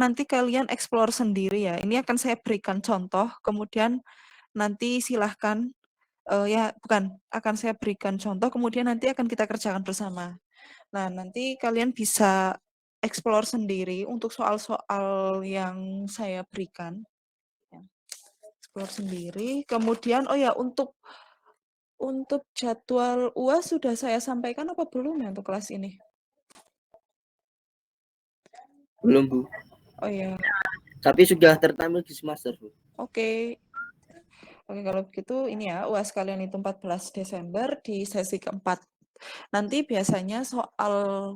nanti kalian explore sendiri ya. Ini akan saya berikan contoh, kemudian nanti silahkan, ya bukan, akan saya berikan contoh, kemudian nanti akan kita kerjakan bersama. Nah, nanti kalian bisa explore sendiri untuk soal-soal yang saya berikan. Ya, explore sendiri. Kemudian, oh ya, untuk jadwal UAS sudah saya sampaikan apa belum ya untuk kelas ini? Belum, Bu. Oh ya, Tapi sudah tertampil di semester, Bu. oke. Oke, kalau begitu ini ya, UAS kalian itu 14 Desember di sesi keempat. Nanti biasanya soal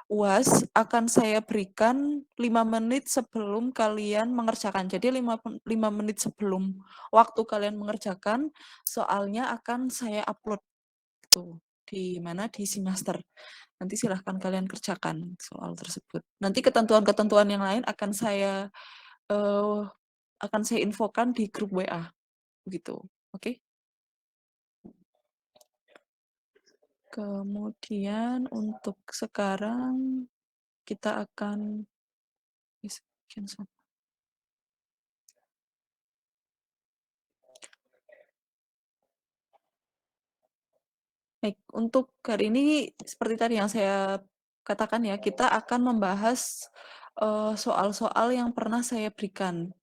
UAS akan saya berikan 5 menit sebelum kalian mengerjakan. Jadi 5 menit sebelum waktu kalian mengerjakan, soalnya akan saya upload tuh di mana di Simaster. Nanti silahkan kalian kerjakan soal tersebut. Nanti ketentuan-ketentuan yang lain akan saya infokan di grup WA begitu. Oke? Kemudian untuk sekarang kita akan baik, untuk hari ini seperti tadi yang saya katakan ya, kita akan membahas soal-soal yang pernah saya berikan.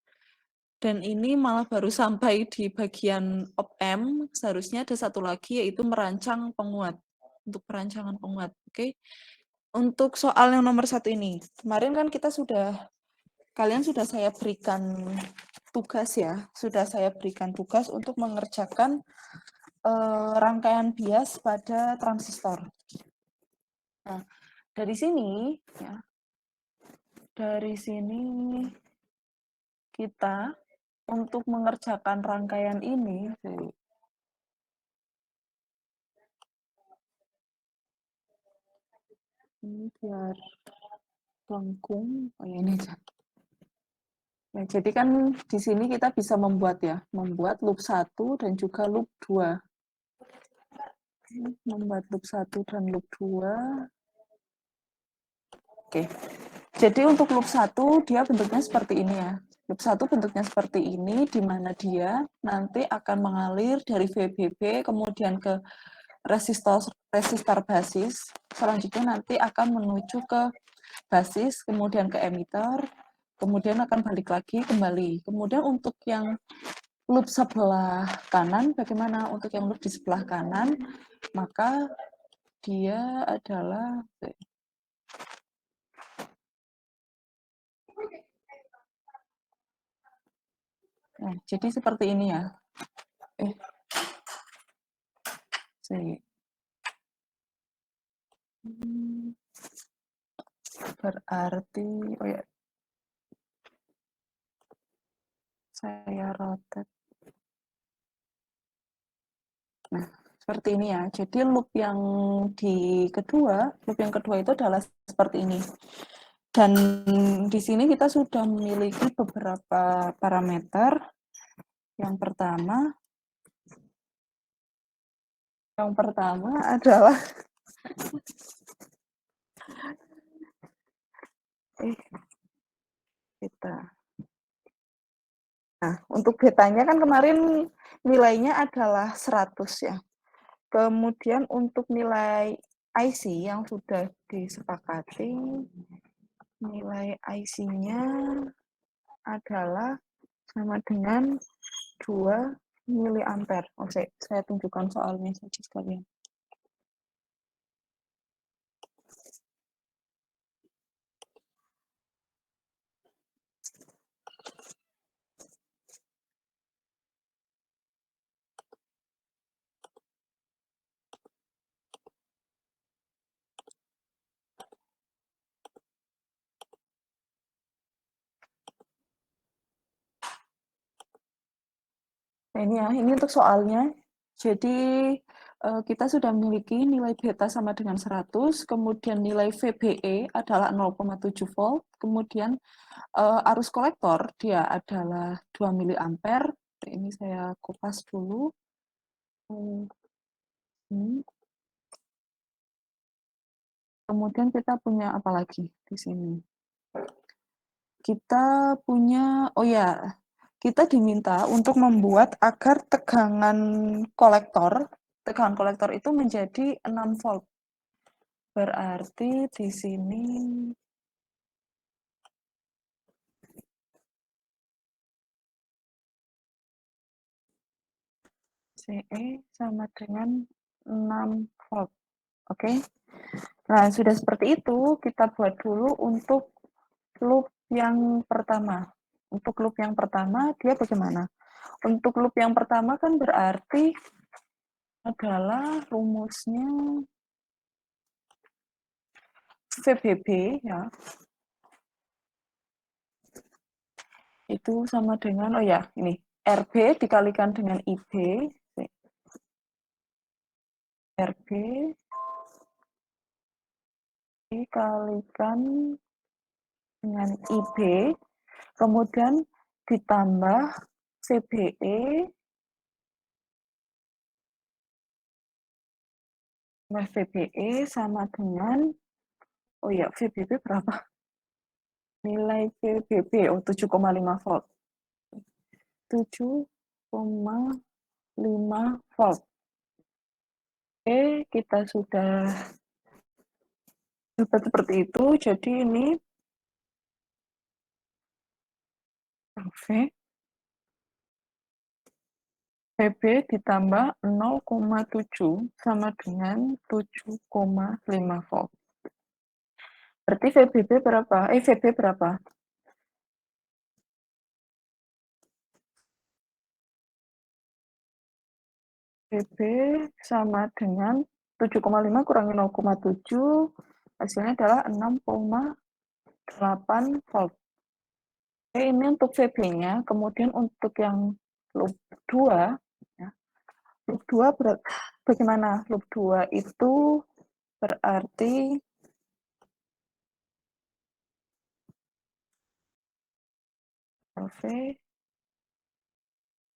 Dan ini malah baru sampai di bagian op-em, seharusnya ada satu lagi yaitu merancang penguat. Untuk perancangan penguat, oke? Untuk soal yang nomor 1 ini, kemarin kan kalian sudah saya berikan tugas ya, sudah saya berikan tugas untuk mengerjakan rangkaian bias pada transistor. Nah, dari sini ya, kita untuk mengerjakan rangkaian ini biar lengkung, oh ya ini aja. Ya, jadi kan di sini kita bisa membuat loop 1 dan juga loop 2. Membuat loop 1 dan loop 2. Oke. Jadi untuk loop 1 dia bentuknya seperti ini ya. Loop 1 bentuknya seperti ini, di mana dia nanti akan mengalir dari VBB kemudian ke resistor basis, selanjutnya nanti akan menuju ke basis, kemudian ke emitter, kemudian akan balik lagi kembali. Kemudian untuk yang loop sebelah kanan, bagaimana untuk yang loop di sebelah kanan, maka dia adalah nah, jadi seperti ini ya. Berarti, oh ya, saya rotate. Nah, seperti ini ya. Jadi loop yang kedua itu adalah seperti ini. Dan di sini kita sudah memiliki beberapa parameter. Yang pertama adalah beta. Nah, untuk betanya kan kemarin nilainya adalah 100 ya. Kemudian untuk nilai IC yang sudah disepakati, nilai IC-nya adalah sama dengan 2 miliampere. Oh, saya tunjukkan soalnya saja sekalian. Nah, ini ya, ini untuk soalnya. Jadi kita sudah memiliki nilai beta sama dengan 100, kemudian nilai VBE adalah 0,7 volt, kemudian arus kolektor dia adalah 2 miliampere. Ini saya kupas dulu. Kemudian kita punya apa lagi di sini? kita punya, oh ya, kita diminta untuk membuat agar tegangan kolektor itu menjadi 6 volt. Berarti di sini CE sama dengan 6 volt. Oke. Nah, sudah seperti itu, kita buat dulu untuk loop yang pertama. Untuk loop yang pertama, dia bagaimana? Untuk loop yang pertama kan berarti adalah rumusnya VBB ya. Itu sama dengan, oh ya, ini RB dikalikan dengan IB. RB dikalikan dengan IB, kemudian ditambah VBE, VBE sama dengan, oh ya, VBB berapa? Nilai VBB, oh 7,5 volt. 7,5 volt. Oke, kita sudah dapat seperti itu. Jadi ini V PB ditambah 0,7 sama dengan 7,5 volt. Berarti VBB berapa? VB berapa? VB sama dengan 7,5 kurangi 0,7, hasilnya adalah 6,8 volt. Oke, ini untuk VB-nya. Kemudian untuk yang loop 2, ya, loop 2 bagaimana? Loop 2 itu berarti LV,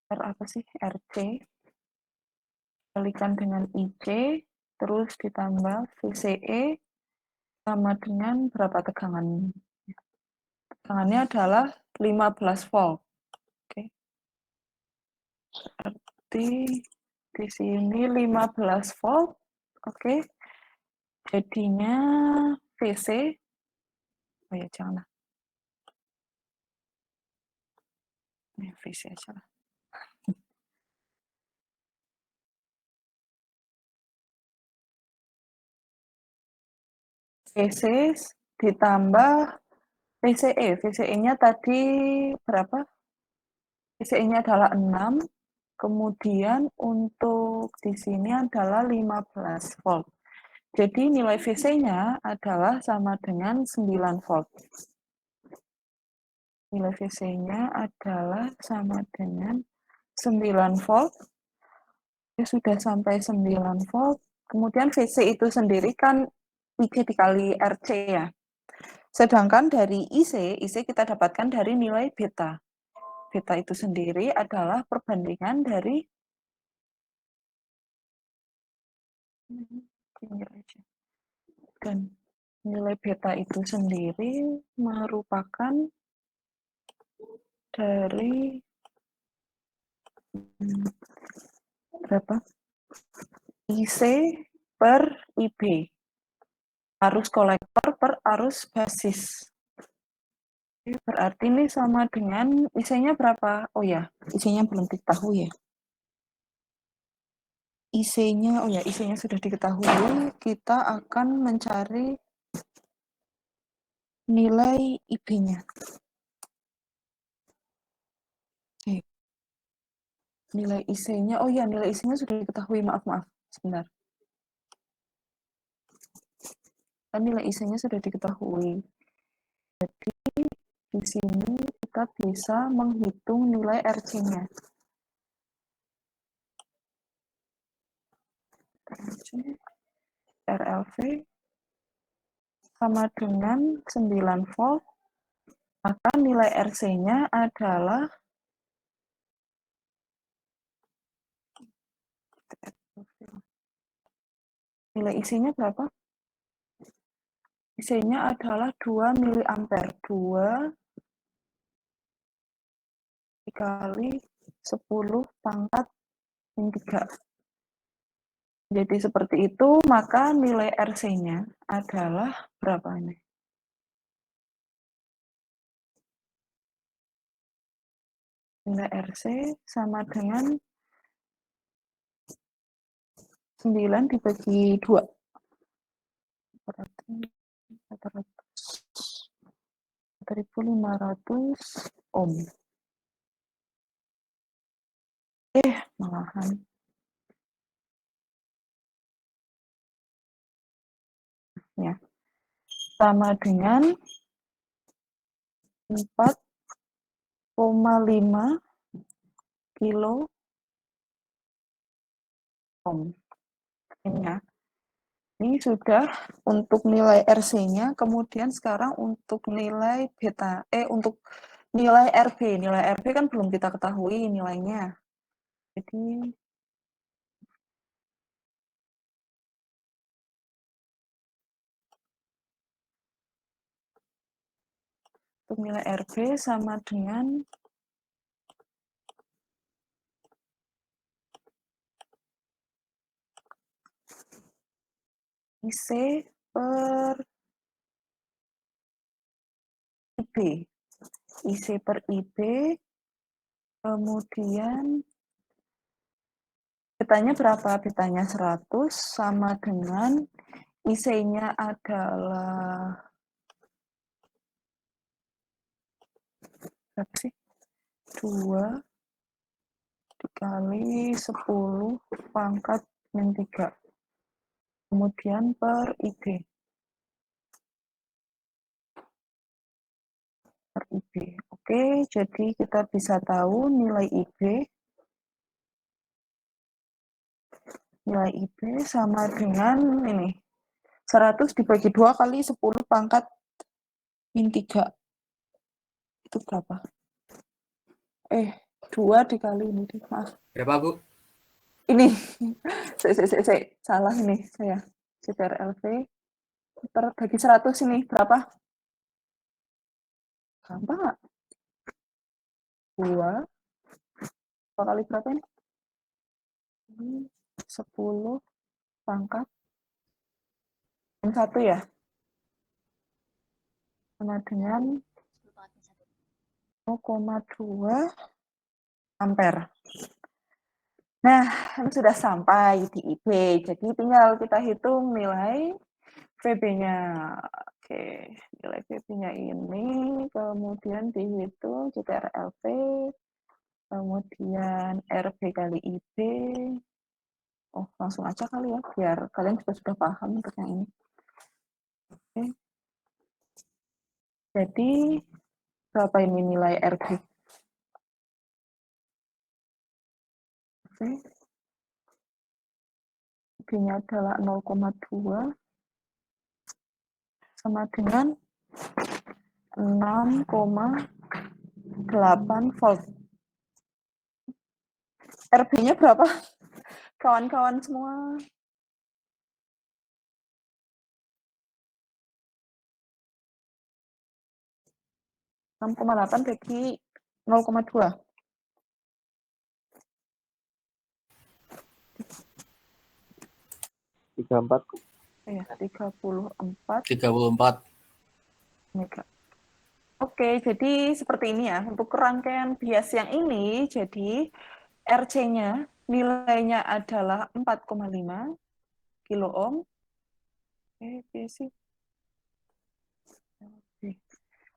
R apa sih? RC, kalikan dengan IC, terus ditambah VCE, sama dengan berapa tegangan? Tegangannya adalah 15 volt. Oke. Berarti di sini 15 volt. Oke. Jadinya VC, oh ya janganlah. VC aja lah. VC ditambah VCE. VCE-nya tadi berapa? VCE-nya adalah 6. Kemudian untuk di sini adalah 15 volt. Jadi nilai VC-nya adalah sama dengan 9 volt. Nilai VC-nya adalah sama dengan 9 volt. Ya, sudah sampai 9 volt. Kemudian VC itu sendiri kan IC dikali RC ya. Sedangkan dari IC kita dapatkan dari nilai beta. Beta itu sendiri adalah perbandingan dari dan nilai beta itu sendiri merupakan dari berapa? IC per IB. Arus kolektor per arus basis. Berarti ini sama dengan IC-nya berapa? Oh ya, IC-nya belum diketahui ya. IC-nya, oh ya, IC-nya sudah diketahui. Kita akan mencari nilai IB-nya. Oke. Nilai IC-nya, oh ya, nilai IC-nya sudah diketahui. Maaf. Sebentar. Kan nilai IC-nya sudah diketahui. Jadi, di sini kita bisa menghitung nilai RC-nya. RLV sama dengan 9 volt, maka nilai RC-nya adalah nilai IC-nya berapa? IC-nya adalah 2 mA. 2 dikali 10 pangkat min 3. Jadi seperti itu, maka nilai RC-nya adalah berapa ini? Nilai RC sama dengan 9 dibagi 2. Berarti 4.500 ohm. Malahan. Ya. Sama dengan 4,5 kilo ohm. Ini ya. Ini sudah untuk nilai RC-nya, kemudian sekarang untuk nilai beta, untuk nilai RB. Nilai RB kan belum kita ketahui nilainya. Jadi, untuk nilai RB sama dengan IC per IB. IC per IB, kemudian betanya berapa? Betanya 100 sama dengan IC-nya adalah berapa sih? 2 dikali 10 pangkat min 3. Kemudian per IB. Per IB. Oke, jadi kita bisa tahu nilai IB. Nilai IB sama dengan ini. 100 dibagi 2 kali 10 pangkat min 3. Itu berapa? 2 dikali ini, maaf. Berapa, Bu? Ini, salah ini saya. CTRLV bagi 100 ini, berapa? Gampang nggak? 2 kali berapa ini? 10 pangkat min 1 ya? Sama dengan 0,2 ampere. Nah, sudah sampai di IB. Jadi tinggal kita hitung nilai VB-nya. Oke, nilai VB-nya ini, kemudian dihitung CTRLV, kemudian RB kali IB. Oh, langsung aja kali ya, biar kalian juga sudah paham untuk yang ini. Oke. Jadi, berapa ini nilai RB? Oke. RB-nya adalah 0,2 sama dengan 6,8 volt. RB-nya berapa? Kawan-kawan semua. 6,8 bagi 0,2. 34. Ya, 34 34. mega. Oke, jadi seperti ini ya. Untuk rangkaian bias yang ini, jadi RC-nya nilainya adalah 4,5 kilo ohm.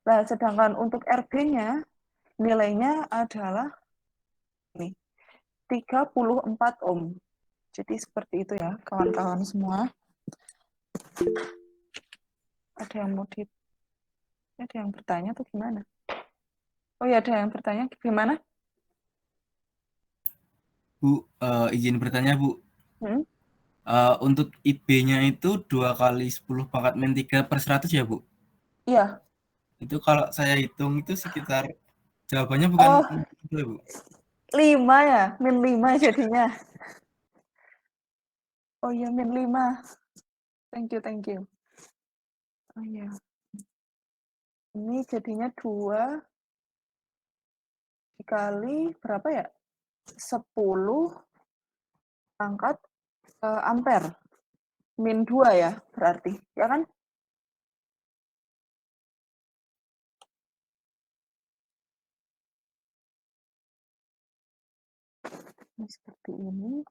Nah, sedangkan untuk RB-nya nilainya adalah ini, 34 ohm. Jadi seperti itu ya, kawan-kawan semua. Ada yang bertanya atau gimana? Oh ya, ada yang bertanya gimana? Bu, izin bertanya, Bu. Hmm? Untuk IB-nya itu 2 kali 10 pangkat min 3 per 100 ya, Bu? Iya. Itu kalau saya hitung itu sekitar jawabannya bukan Oh, itu ya, Bu? 5 ya, min 5 jadinya. Oh iya, min 5. Thank you, thank you. Oh iya. Ini jadinya 2 dikali berapa ya? 10 pangkat ampere. Min 2 ya berarti, ya kan? Ini seperti ini.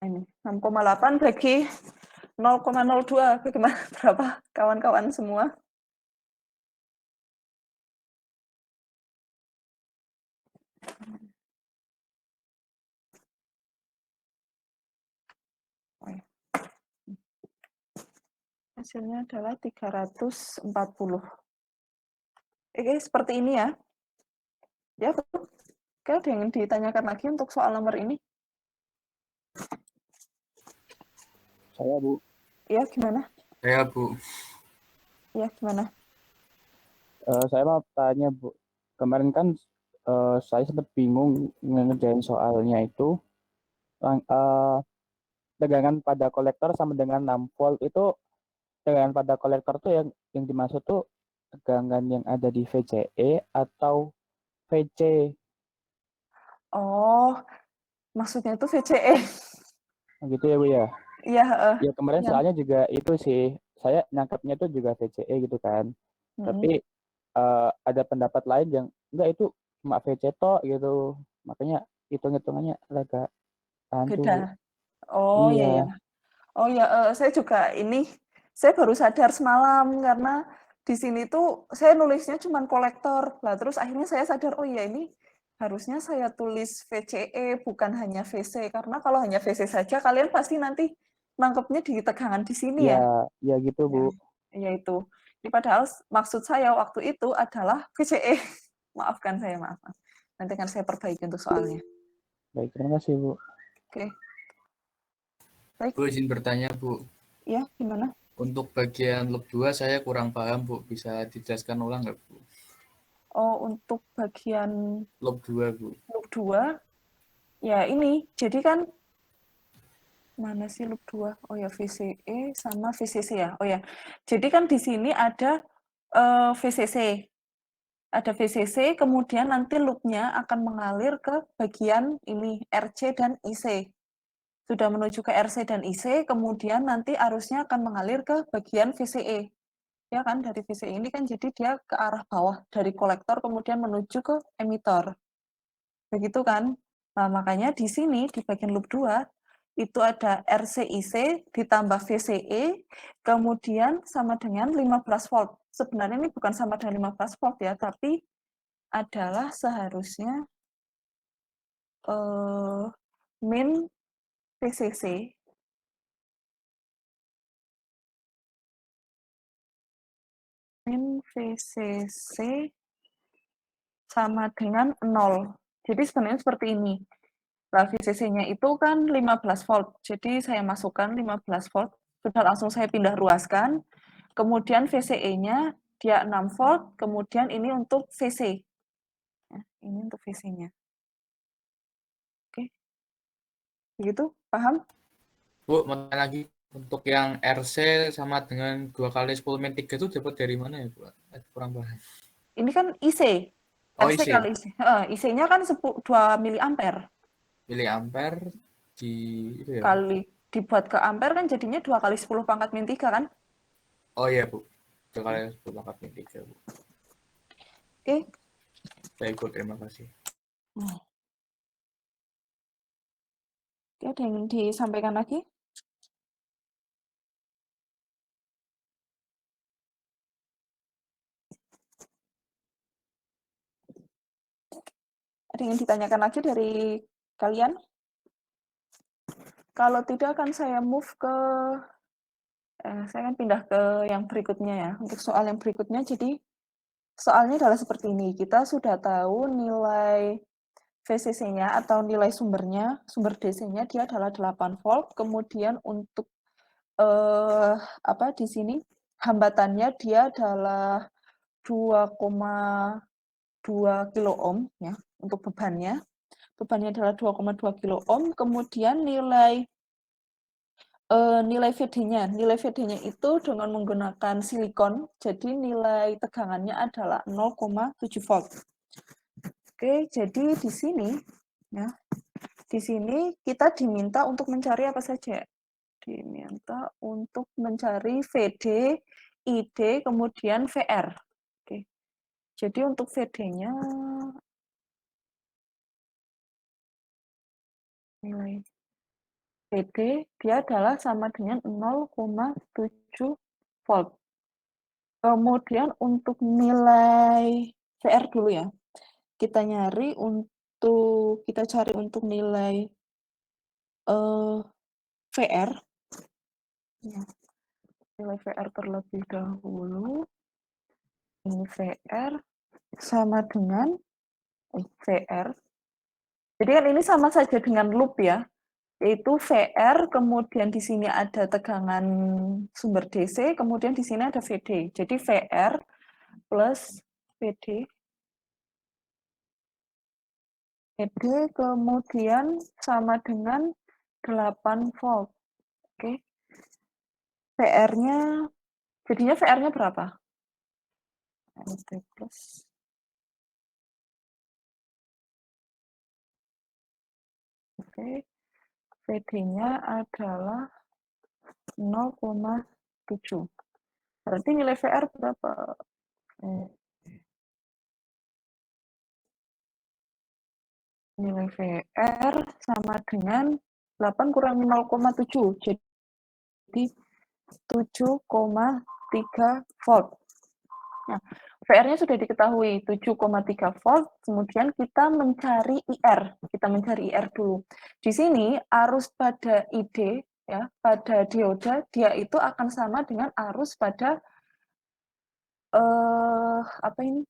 Ini 6,8 bagi 0,02. Bagaimana? Berapa kawan-kawan semua? Hasilnya adalah 340. Oke, seperti ini ya. Ya, betul. Oke, ada yang ditanyakan lagi untuk soal nomor ini? Saya, Bu. Iya, gimana? Saya, Bu. Iya, gimana? Saya mau tanya, Bu. Kemarin kan saya sempat bingung ngerjain soalnya itu. Tegangan pada kolektor sama dengan 6 volt itu, tegangan pada kolektor tuh yang dimaksud tuh tegangan yang ada di VCE atau VC. Oh, maksudnya itu VCE. Gitu ya, Bu ya. Iya, Ya kemarin yang soalnya juga itu sih, saya nangkapnya tuh juga VCE gitu kan. mm, Tapi ada pendapat lain yang enggak itu cuma VC tok gitu. Makanya hitung-hitungannya agak hantu, Bu. beda. Oh, iya ya. Iya, Oh ya, saya juga ini, saya baru sadar semalam karena di sini tuh saya nulisnya cuma kolektor. Lah terus akhirnya saya sadar, oh iya ini harusnya saya tulis VCE bukan hanya VC karena kalau hanya VC saja kalian pasti nanti nangkepnya di tegangan di sini iya, ya. iya gitu, Bu. Ya, iya itu. Ini padahal maksud saya waktu itu adalah VCE. Maafkan saya, maaf. Nanti akan saya perbaiki untuk soalnya. Baik, terima kasih, Bu. Oke, baik. Bu, izin bertanya, Bu. Ya, gimana? Untuk bagian loop 2 saya kurang paham, Bu. Bisa dijelaskan ulang nggak, Bu? Oh, untuk bagian Loop 2, Bu. loop 2, ya ini, jadi kan, mana sih loop 2? Oh ya, VCE sama VCC ya. Oh ya, jadi kan di sini ada VCC. Ada VCC, kemudian nanti loopnya akan mengalir ke bagian ini, RC dan IC. Sudah menuju ke RC dan IC, kemudian nanti arusnya akan mengalir ke bagian VCE. Ya kan, dari VCE ini kan jadi dia ke arah bawah, dari kolektor kemudian menuju ke emitor. Begitu kan? Nah, makanya di sini, di bagian loop 2, itu ada RCIC ditambah VCE, kemudian sama dengan 15 volt. Sebenarnya ini bukan sama dengan 15 volt ya, tapi adalah seharusnya min VCC min VCC sama dengan 0. Jadi sebenarnya seperti ini. Nah, VCC-nya itu kan 15 volt. Jadi saya masukkan 15 volt, sudah langsung saya pindah ruaskan. Kemudian VCE-nya dia 6 volt, kemudian ini untuk VC. Ya, ini untuk VC-nya. Oke, begitu? Paham? Bu, mau tanya lagi. Untuk yang RC sama dengan 2 kali 10 min 3 itu dapat dari mana ya, Bu? Kurang paham. Ini kan IC. Oh, RC IC. kali IC. IC-nya kan 2 miliampere. Miliampere di itu ya, Bu. Kali dibuat ke ampere kan jadinya 2 kali 10 pangkat min 3 kan? Oh iya, Bu. 2 kali 10 pangkat min 3, Bu. Oke. Baik, Bu. Terima kasih. Oke, ada yang disampaikan lagi? Ada yang ditanyakan lagi dari kalian? Kalau tidak akan saya move ke saya akan pindah ke yang berikutnya ya. Untuk soal yang berikutnya, jadi soalnya adalah seperti ini. Kita sudah tahu nilai VCC-nya atau nilai sumbernya, sumber DC-nya dia adalah 8 volt. Kemudian untuk apa di sini hambatannya dia adalah 2,2 kilo ohm ya untuk bebannya. Bebannya adalah 2,2 kilo ohm. Kemudian nilai nilai VD-nya itu dengan menggunakan silikon, jadi nilai tegangannya adalah 0,7 volt. Oke, jadi di sini ya, di sini kita diminta untuk mencari apa saja? Diminta untuk mencari VD, ID, kemudian VR. Oke. Jadi untuk VD-nya nilai VD dia adalah sama dengan 0,7 volt. Kemudian untuk nilai VR dulu ya. Kita cari untuk nilai VR. Ya, nilai VR terlebih dahulu. Ini VR sama dengan VR. Jadi kan ini sama saja dengan loop ya, yaitu VR, kemudian di sini ada tegangan sumber DC, kemudian di sini ada VD. Jadi VR plus VD, kemudian sama dengan 8 volt. Oke. VR-nya, jadinya VR-nya berapa? VD plus. Oke. VD-nya adalah 0,7. Berarti nilai VR berapa? Nilai VR sama dengan 8 kurang 0,7. Jadi 7,3 volt. Nah, VR-nya sudah diketahui 7,3 volt, kemudian kita mencari IR. Kita mencari IR dulu. Di sini arus pada ID ya, pada dioda dia itu akan sama dengan arus pada apa ini?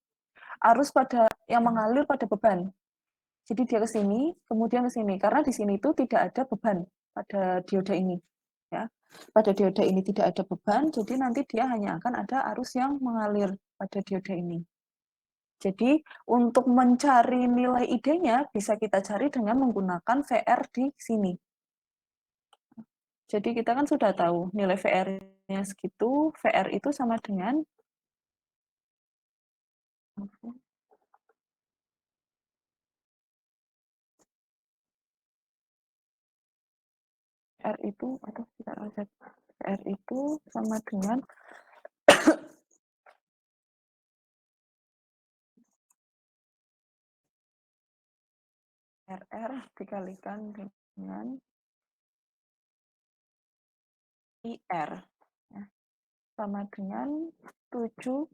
Arus pada yang mengalir pada beban. Jadi dia ke sini, kemudian ke sini. Karena di sini itu tidak ada beban pada dioda ini. Ya. Pada dioda ini tidak ada beban, jadi nanti dia hanya akan ada arus yang mengalir pada dioda ini. Jadi untuk mencari nilai ID-nya bisa kita cari dengan menggunakan VR di sini. Jadi kita kan sudah tahu nilai VR-nya segitu, VR itu sama dengan VR itu atau tidak VR itu sama dengan RR dikalikan dengan IR ya, sama dengan 7,3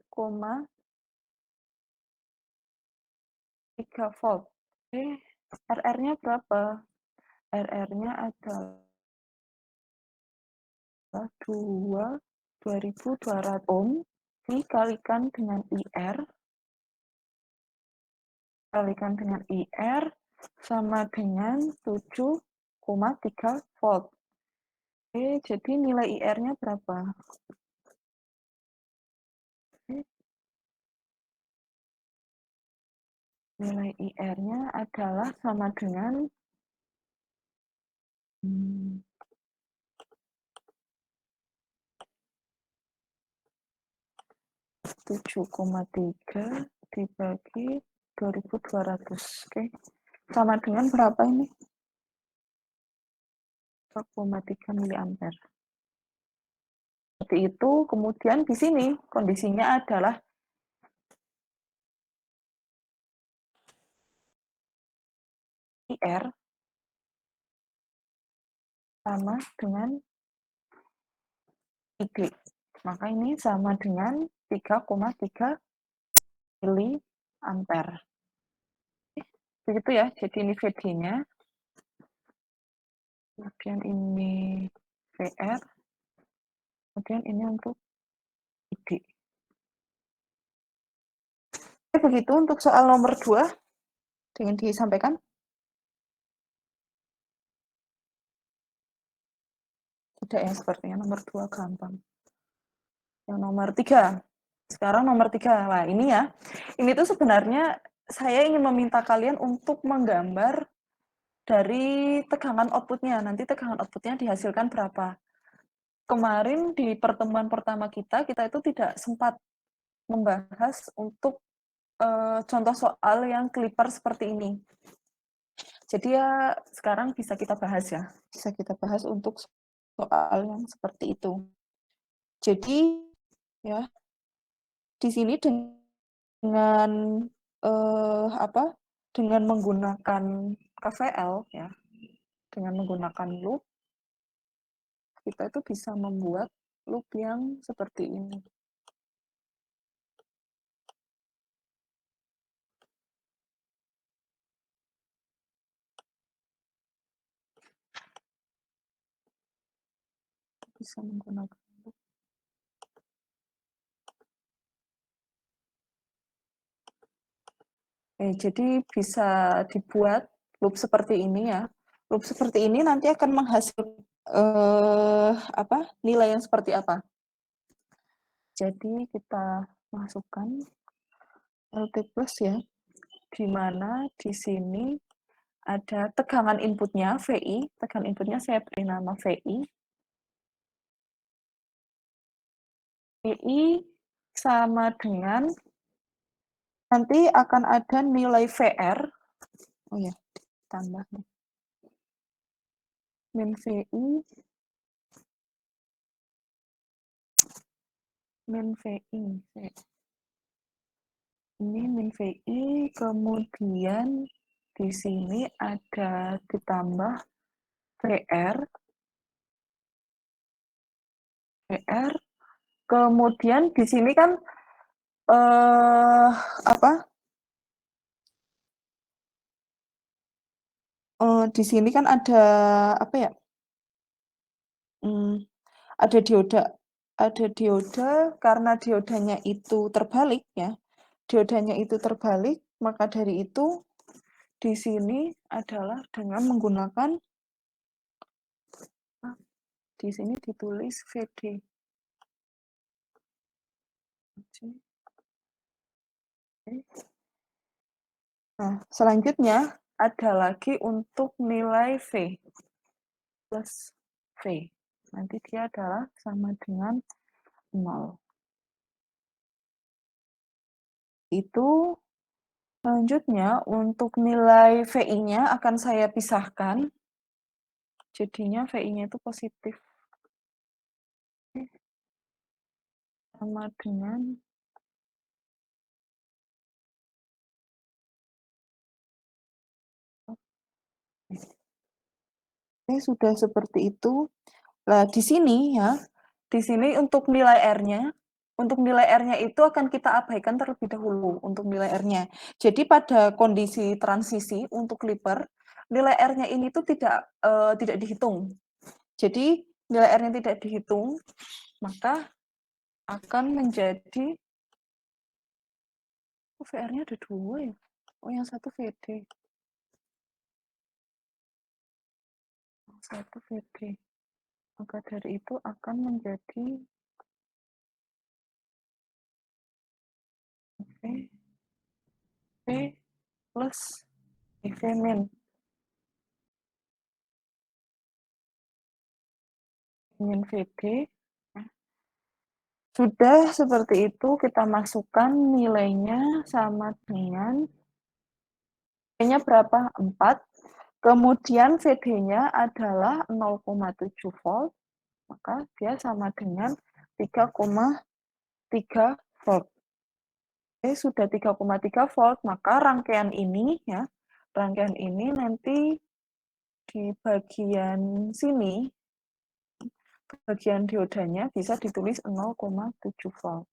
volt. RR-nya berapa? RR-nya adalah 2.200 ohm dikalikan dengan IR sama dengan 7,3 volt. Oke, jadi nilai IR-nya berapa? Nilai IR-nya adalah sama dengan 7,3 dibagi 2.200. Oke. Sama dengan berapa ini? 4,3 miliampere. Seperti itu, kemudian di sini kondisinya adalah IR sama dengan ID. Maka ini sama dengan 3,3 miliampere. Begitu ya, jadi ini VD-nya. Kemudian ini VR. Kemudian ini untuk ID. Begitu untuk soal nomor 2. Ingin disampaikan? Tidak ya, sepertinya nomor 2 gampang. Yang nomor 3. Sekarang nomor 3. Nah, ini ya. Ini tuh sebenarnya saya ingin meminta kalian untuk menggambar dari tegangan output-nya. Nanti tegangan output-nya dihasilkan berapa. Kemarin di pertemuan pertama kita itu tidak sempat membahas untuk contoh soal yang clipper seperti ini. Jadi ya sekarang bisa kita bahas ya, bisa kita bahas untuk soal yang seperti itu. Jadi ya di sini dengan dengan menggunakan KVL ya, dengan menggunakan loop kita itu bisa membuat loop yang seperti ini. Bisa menggunakan loop. Jadi bisa dibuat loop seperti ini ya. Loop seperti ini nanti akan menghasilkan nilai yang seperti apa. Jadi kita masukkan LT plus ya, di mana di sini ada tegangan inputnya VI, tegangan inputnya saya beri nama VI. VI sama dengan nanti akan ada nilai VR. Oh ya, tambah nih. Min VI min VI. Ini min VI, kemudian di sini ada ditambah VR, kemudian di sini kan di sini kan ada apa ya? Ada dioda karena diodanya itu terbalik ya. Diodanya itu terbalik, maka dari itu di sini adalah dengan menggunakan di sini ditulis VD. Nah, selanjutnya ada lagi untuk nilai V plus V. Nanti dia adalah sama dengan 0. Itu selanjutnya untuk nilai VI-nya akan saya pisahkan. Jadinya VI-nya itu positif. Sama dengan ini sudah seperti itu. Nah, di sini ya, di sini untuk nilai R-nya, itu akan kita abaikan terlebih dahulu untuk nilai R-nya. Jadi pada kondisi transisi untuk clipper, nilai R-nya ini tuh tidak dihitung. Jadi nilai R-nya tidak dihitung, maka akan menjadi VR-nya ada 2 ya. Oh, yang satu VD. Yang satu VD. Maka dari itu akan menjadi V plus V min. Min VD. Sudah seperti itu, kita masukkan nilainya sama dengan nilainya berapa? 4. Kemudian VD-nya adalah 0,7 volt, maka dia sama dengan 3,3 volt. Sudah 3,3 volt, maka rangkaian ini ya, rangkaian ini nanti di bagian sini, bagian diodanya bisa ditulis 0,7 volt.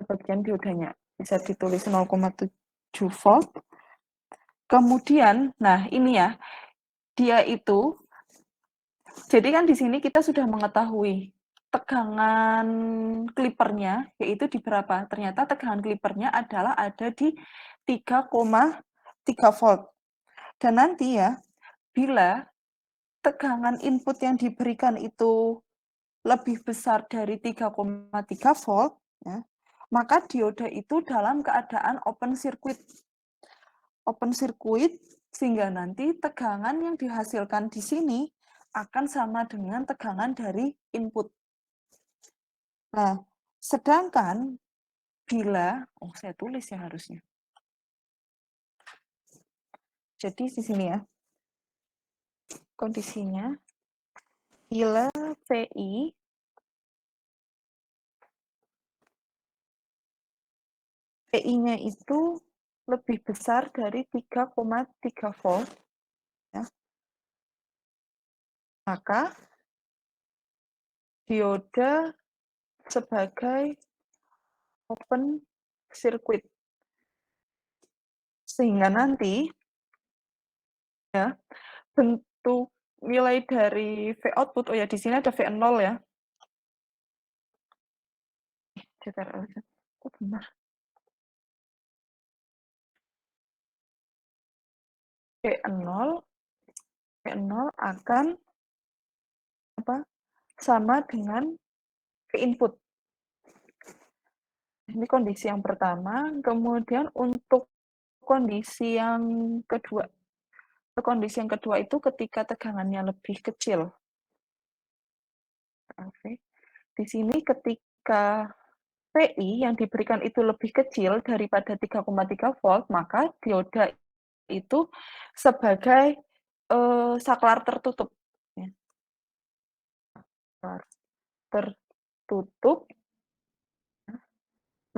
Bagian diodanya bisa ditulis 0,7 volt. Kemudian, nah ini ya, dia itu, jadi kan di sini kita sudah mengetahui tegangan klipernya, yaitu di berapa? Ternyata tegangan klipernya adalah ada di 3,3 volt. Dan nanti ya, bila tegangan input yang diberikan itu lebih besar dari 3,3 volt, ya, maka dioda itu dalam keadaan open circuit. Open circuit sehingga nanti tegangan yang dihasilkan di sini akan sama dengan tegangan dari input. Nah, sedangkan bila, oh saya tulis ya harusnya. Jadi di sini ya, kondisinya bila PI-nya itu lebih besar dari 3,3 volt, ya, maka dioda sebagai open circuit. Sehingga nanti ya, bentuk nilai dari V output, oh ya di sini ada V0 ya. CTRL, oh benar. V0 akan apa? Sama dengan V input. Ini kondisi yang pertama, kemudian untuk kondisi yang kedua. Kondisi yang kedua itu ketika tegangannya lebih kecil. Oke. Di sini ketika PI yang diberikan itu lebih kecil daripada 3,3 volt, maka dioda itu sebagai saklar tertutup. Ya. Saklar tertutup.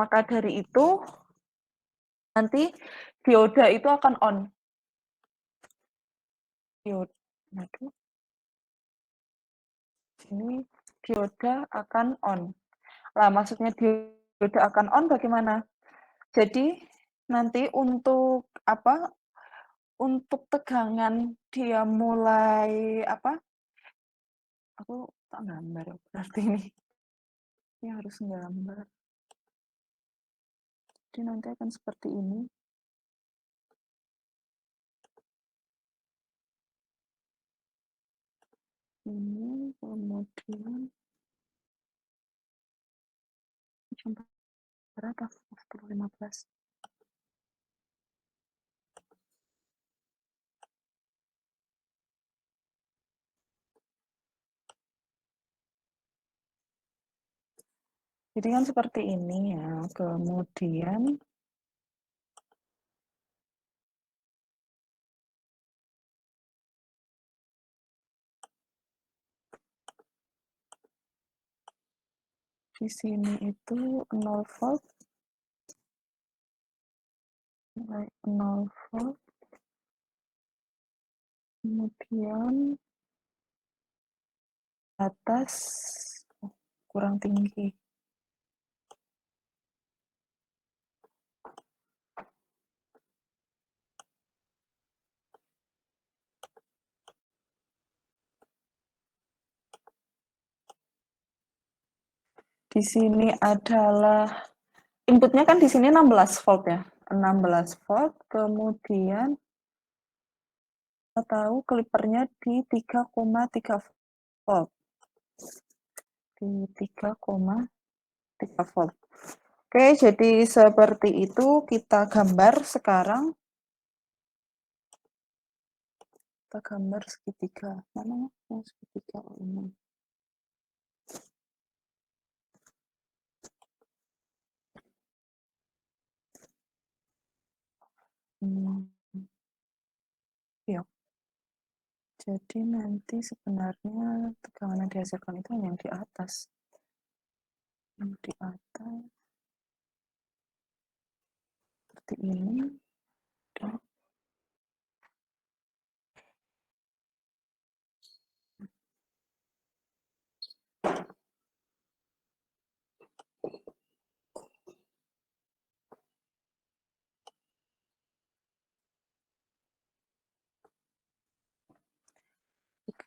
Maka dari itu nanti dioda itu akan on. Dioda, ini dioda akan on. Nah, maksudnya dioda akan on bagaimana? Jadi nanti untuk apa? Untuk tegangan dia mulai apa? Aku tak gambar berarti ini. Ini harus gambar. Jadi nanti akan seperti ini. Ini kemudian jam berapa? 10.15. Jadi kan seperti ini ya. Kemudian di sini itu 0 volt. 0 volt. Kemudian atas kurang tinggi. Di sini adalah inputnya kan di sini 16 volt ya. 16 volt, kemudian kita tahu kalipernya di 3,3 volt. Di 3,3 volt. Oke, jadi seperti itu kita gambar sekarang. Kita gambar segitiga. Mana segitiga ini? Ya. Jadi nanti sebenarnya tegangan yang dihasilkan itu yang di atas. Yang di atas. Seperti ini.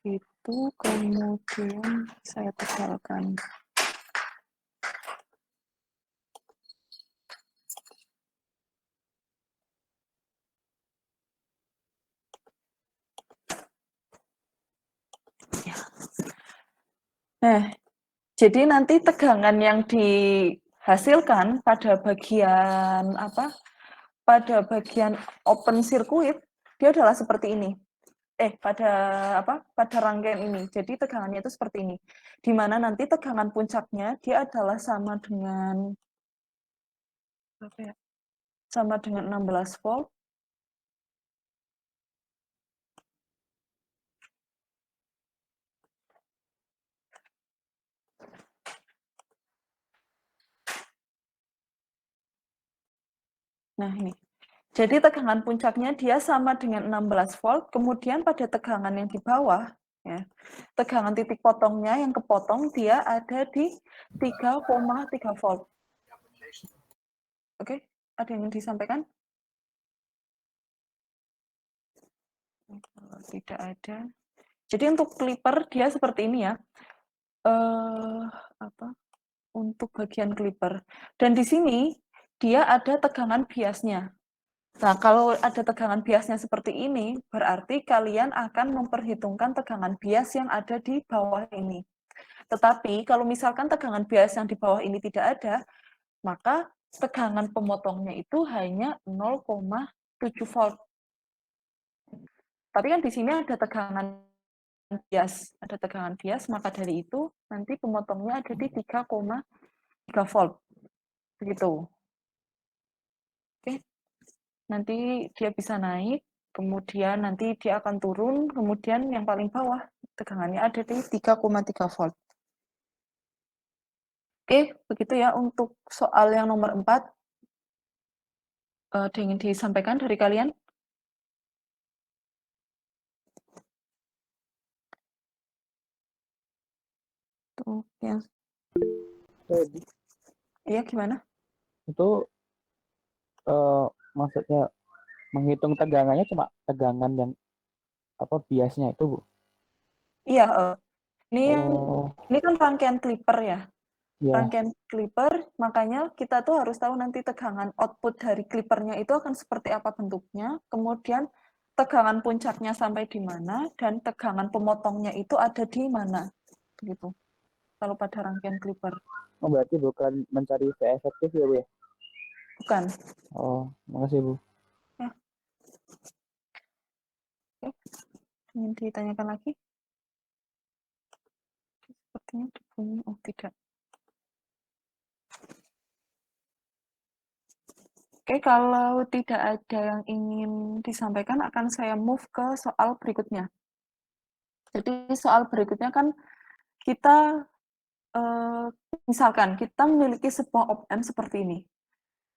Begitu, kemudian saya tebalkan. Nah, jadi nanti tegangan yang dihasilkan pada bagian apa? Pada bagian open circuit dia adalah seperti ini. Pada apa? Pada rangkaian ini. Jadi tegangannya itu seperti ini. Di mana nanti tegangan puncaknya dia adalah sama dengan berapa ya? Sama dengan 16 volt. Nah, ini. Jadi tegangan puncaknya dia sama dengan 16 volt, kemudian pada tegangan yang di bawah, ya, tegangan titik potongnya yang kepotong dia ada di 3,3 volt. Oke, ada yang ingin disampaikan? Kalau tidak ada. Jadi untuk clipper dia seperti ini ya. Apa? Untuk bagian clipper. Dan di sini dia ada tegangan biasnya. Nah, kalau ada tegangan biasnya seperti ini, berarti kalian akan memperhitungkan tegangan bias yang ada di bawah ini. Tetapi kalau misalkan tegangan bias yang di bawah ini tidak ada, maka tegangan pemotongnya itu hanya 0,7 volt. Tapi kan di sini ada tegangan bias, maka dari itu nanti pemotongnya ada di 3,3 volt. Begitu. Oke. Nanti dia bisa naik, kemudian nanti dia akan turun, kemudian yang paling bawah tegangannya ada di 3,3 volt. Oke, begitu ya untuk soal yang nomor 4. Ada yang ingin disampaikan dari kalian? Tuh, yang Jadi, iya gimana? itu maksudnya menghitung tegangannya cuma tegangan yang apa biasnya itu, Bu? Iya, ini yang Oh, ini kan rangkaian clipper ya. ya. Rangkaian clipper, makanya kita tuh harus tahu nanti tegangan output dari clippernya itu akan seperti apa bentuknya, kemudian tegangan puncaknya sampai di mana, dan tegangan pemotongnya itu ada di mana. Begitu. Kalau pada rangkaian clipper. Oh, berarti bukan mencari V efektif ya, Bu ya? Bukan. Oh, makasih, Bu. Ya. Oke. Ingin ditanyakan lagi? Sepertinya bunyi. Oh, tidak. Oke, kalau tidak ada yang ingin disampaikan, akan saya move ke soal berikutnya. Jadi soal berikutnya kan kita, misalkan kita memiliki sebuah op-amp seperti ini.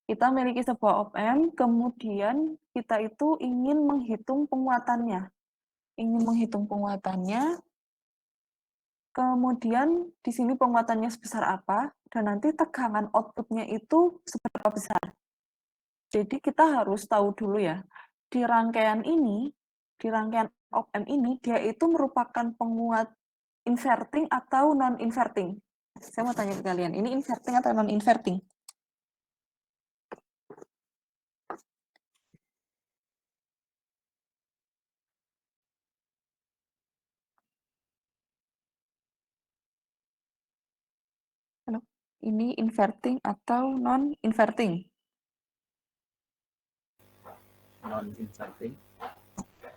Kita memiliki sebuah op-amp, kemudian kita itu ingin menghitung penguatannya. Kemudian di sini penguatannya sebesar apa, dan nanti tegangan output-nya itu seberapa besar. Jadi kita harus tahu dulu ya, di rangkaian op-amp ini, dia itu merupakan penguat inverting atau non-inverting. Saya mau tanya ke kalian, ini inverting atau non-inverting? Halo? Ini inverting atau non-inverting? Non-inverting.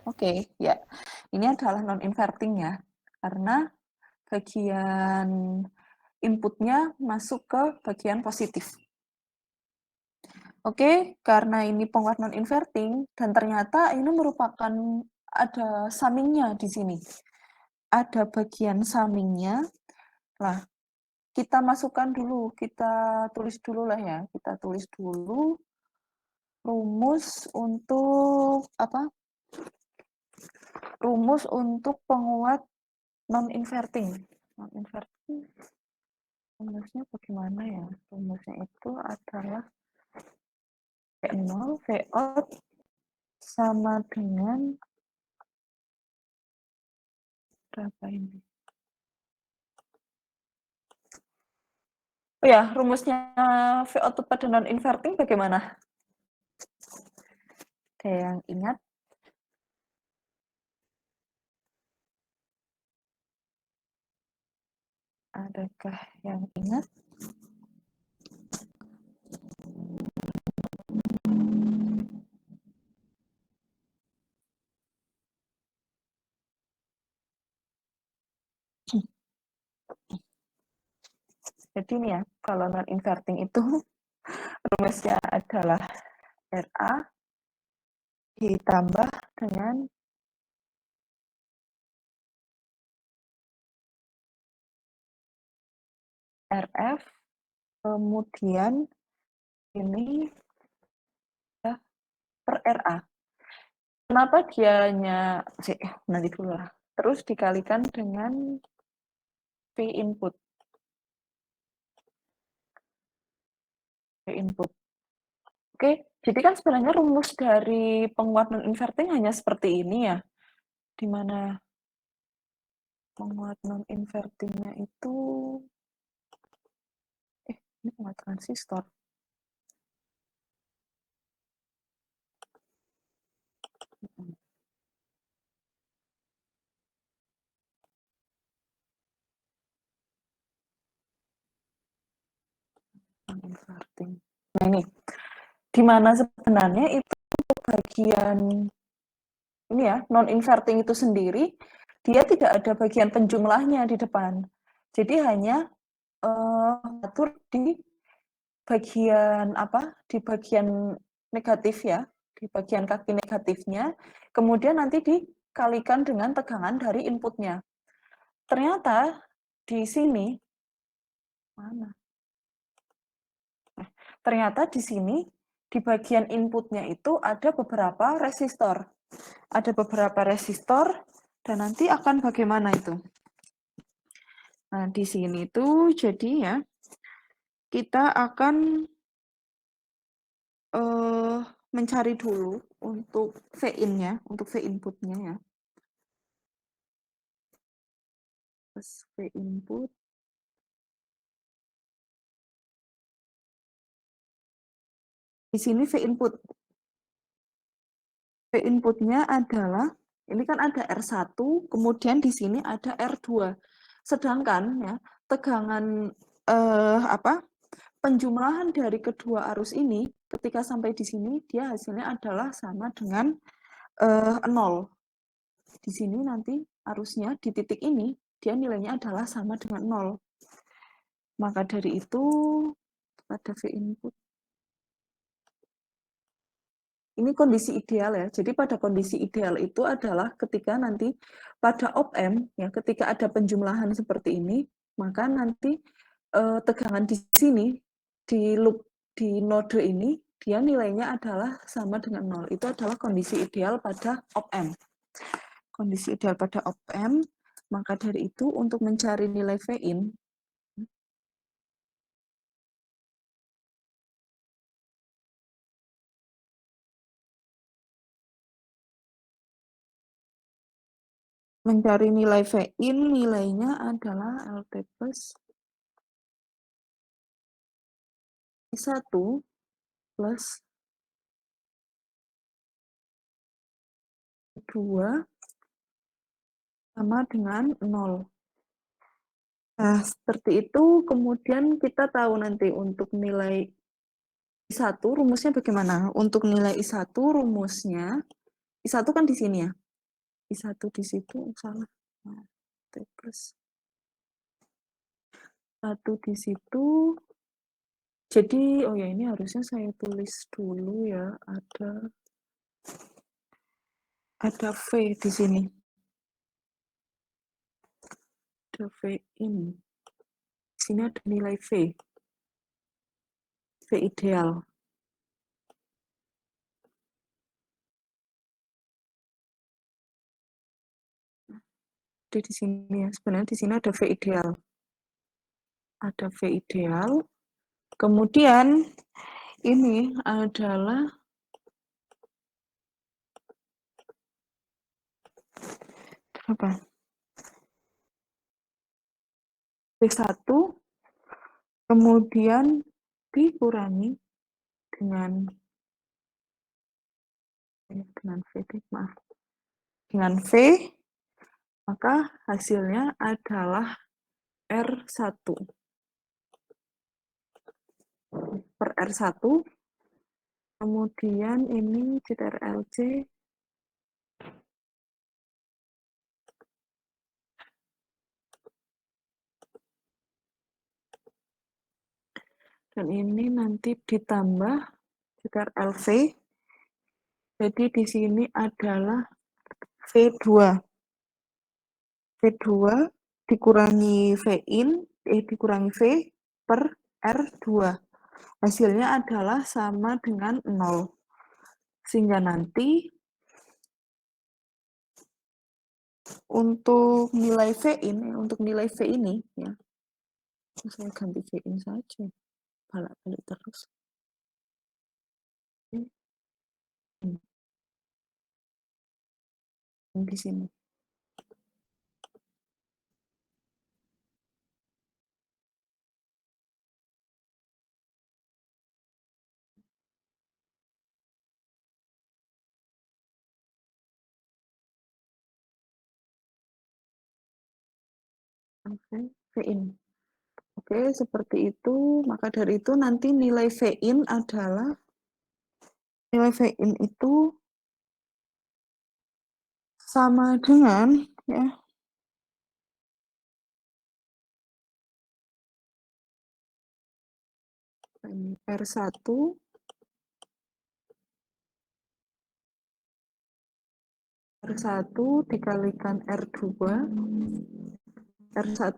Oke, ya. Ini adalah non-inverting ya, karena bagian inputnya masuk ke bagian positif. Oke, karena ini penguat non-inverting, dan ternyata ini merupakan ada summing-nya di sini. Ada bagian summing-nya. Nah, kita masukkan dulu, kita tulis dulu lah ya. Kita tulis dulu rumus untuk apa? Rumus untuk penguat non-inverting. Non-inverting, rumusnya bagaimana ya? Rumusnya itu adalah V0, V out sama dengan berapa ini? Oh ya, rumusnya V output pada non-inverting bagaimana? Ada yang ingat? Adakah yang ingat? Jadi nih ya, kalau non-inverting itu rumusnya adalah RA ditambah dengan RF, kemudian ini ya, per RA. Kenapa dianya, nanti dulu lah. Terus dikalikan dengan V input. V input. Oke, jadi kan sebenarnya rumus dari penguat non-inverting hanya seperti ini ya. Di mana penguat non-invertingnya itu, ini penguat transistor. Non-inverting. Nah ini, di mana sebenarnya itu bagian ini ya, non-inverting itu sendiri, dia tidak ada bagian penjumlahnya di depan. Jadi hanya atur di bagian apa? Di bagian negatif ya, di bagian kaki negatifnya, kemudian nanti dikalikan dengan tegangan dari inputnya. Ternyata di sini mana? Ternyata di sini di bagian inputnya itu ada beberapa resistor. Ada beberapa resistor dan nanti akan bagaimana itu? Nah, di sini tuh jadi ya kita akan mencari dulu untuk V-in-nya, untuk V inputnya ya. Terus V input. Di sini V input. V inputnya adalah, ini kan ada R1, kemudian di sini ada R2. Sedangkan ya, tegangan penjumlahan dari kedua arus ini ketika sampai di sini dia hasilnya adalah sama dengan 0. Di sini nanti arusnya di titik ini dia nilainya adalah sama dengan 0. Maka dari itu pada V input ini kondisi ideal ya. Jadi pada kondisi ideal itu adalah ketika nanti pada op-amp ya, ketika ada penjumlahan seperti ini, maka nanti tegangan di sini di loop di node ini dia nilainya adalah sama dengan 0. Itu adalah kondisi ideal pada op-amp. Kondisi ideal pada op-amp, maka dari itu untuk mencari nilai V-in nilainya adalah LT plus I1 plus 2 sama dengan 0. Nah, seperti itu kemudian kita tahu nanti untuk nilai I1 rumusnya bagaimana? Untuk nilai I1 rumusnya, I1 kan di sini ya. I1 di situ, salah. Nah, T plus 1 di situ. Jadi, oh ya ini harusnya saya tulis dulu ya, ada V di sini. Ada V in. Di sini ada nilai V. V ideal. Jadi di sini ya, sebenarnya di sini ada V ideal. Ada V ideal. Kemudian ini adalah apa? V1 kemudian dikurangi dengan V, maaf. Dengan V, maka hasilnya adalah R1 per R1, kemudian ini CTRL-C, Dan ini nanti ditambah sekitar LV. Jadi di sini adalah V2. V2 dikurangi dikurangi V per R2. Hasilnya adalah sama dengan 0. Sehingga nanti untuk nilai V ini ya, saya ganti V in saja, balik terus. Di sini. Oke, V in. Oke, seperti itu. Maka dari itu nanti nilai V in itu sama dengan ya R1 dikalikan R2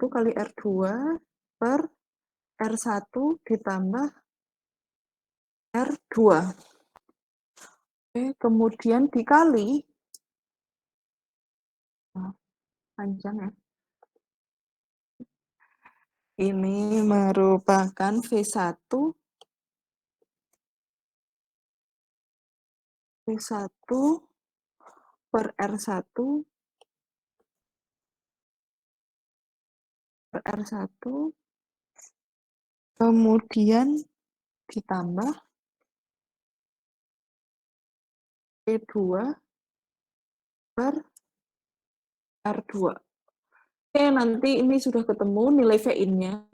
kali R2 per R1 ditambah R2. Oke, kemudian dikali panjang ya. Ini merupakan V1 per R1 kemudian ditambah V2 per R2. Oke, nanti ini sudah ketemu nilai V in-nya.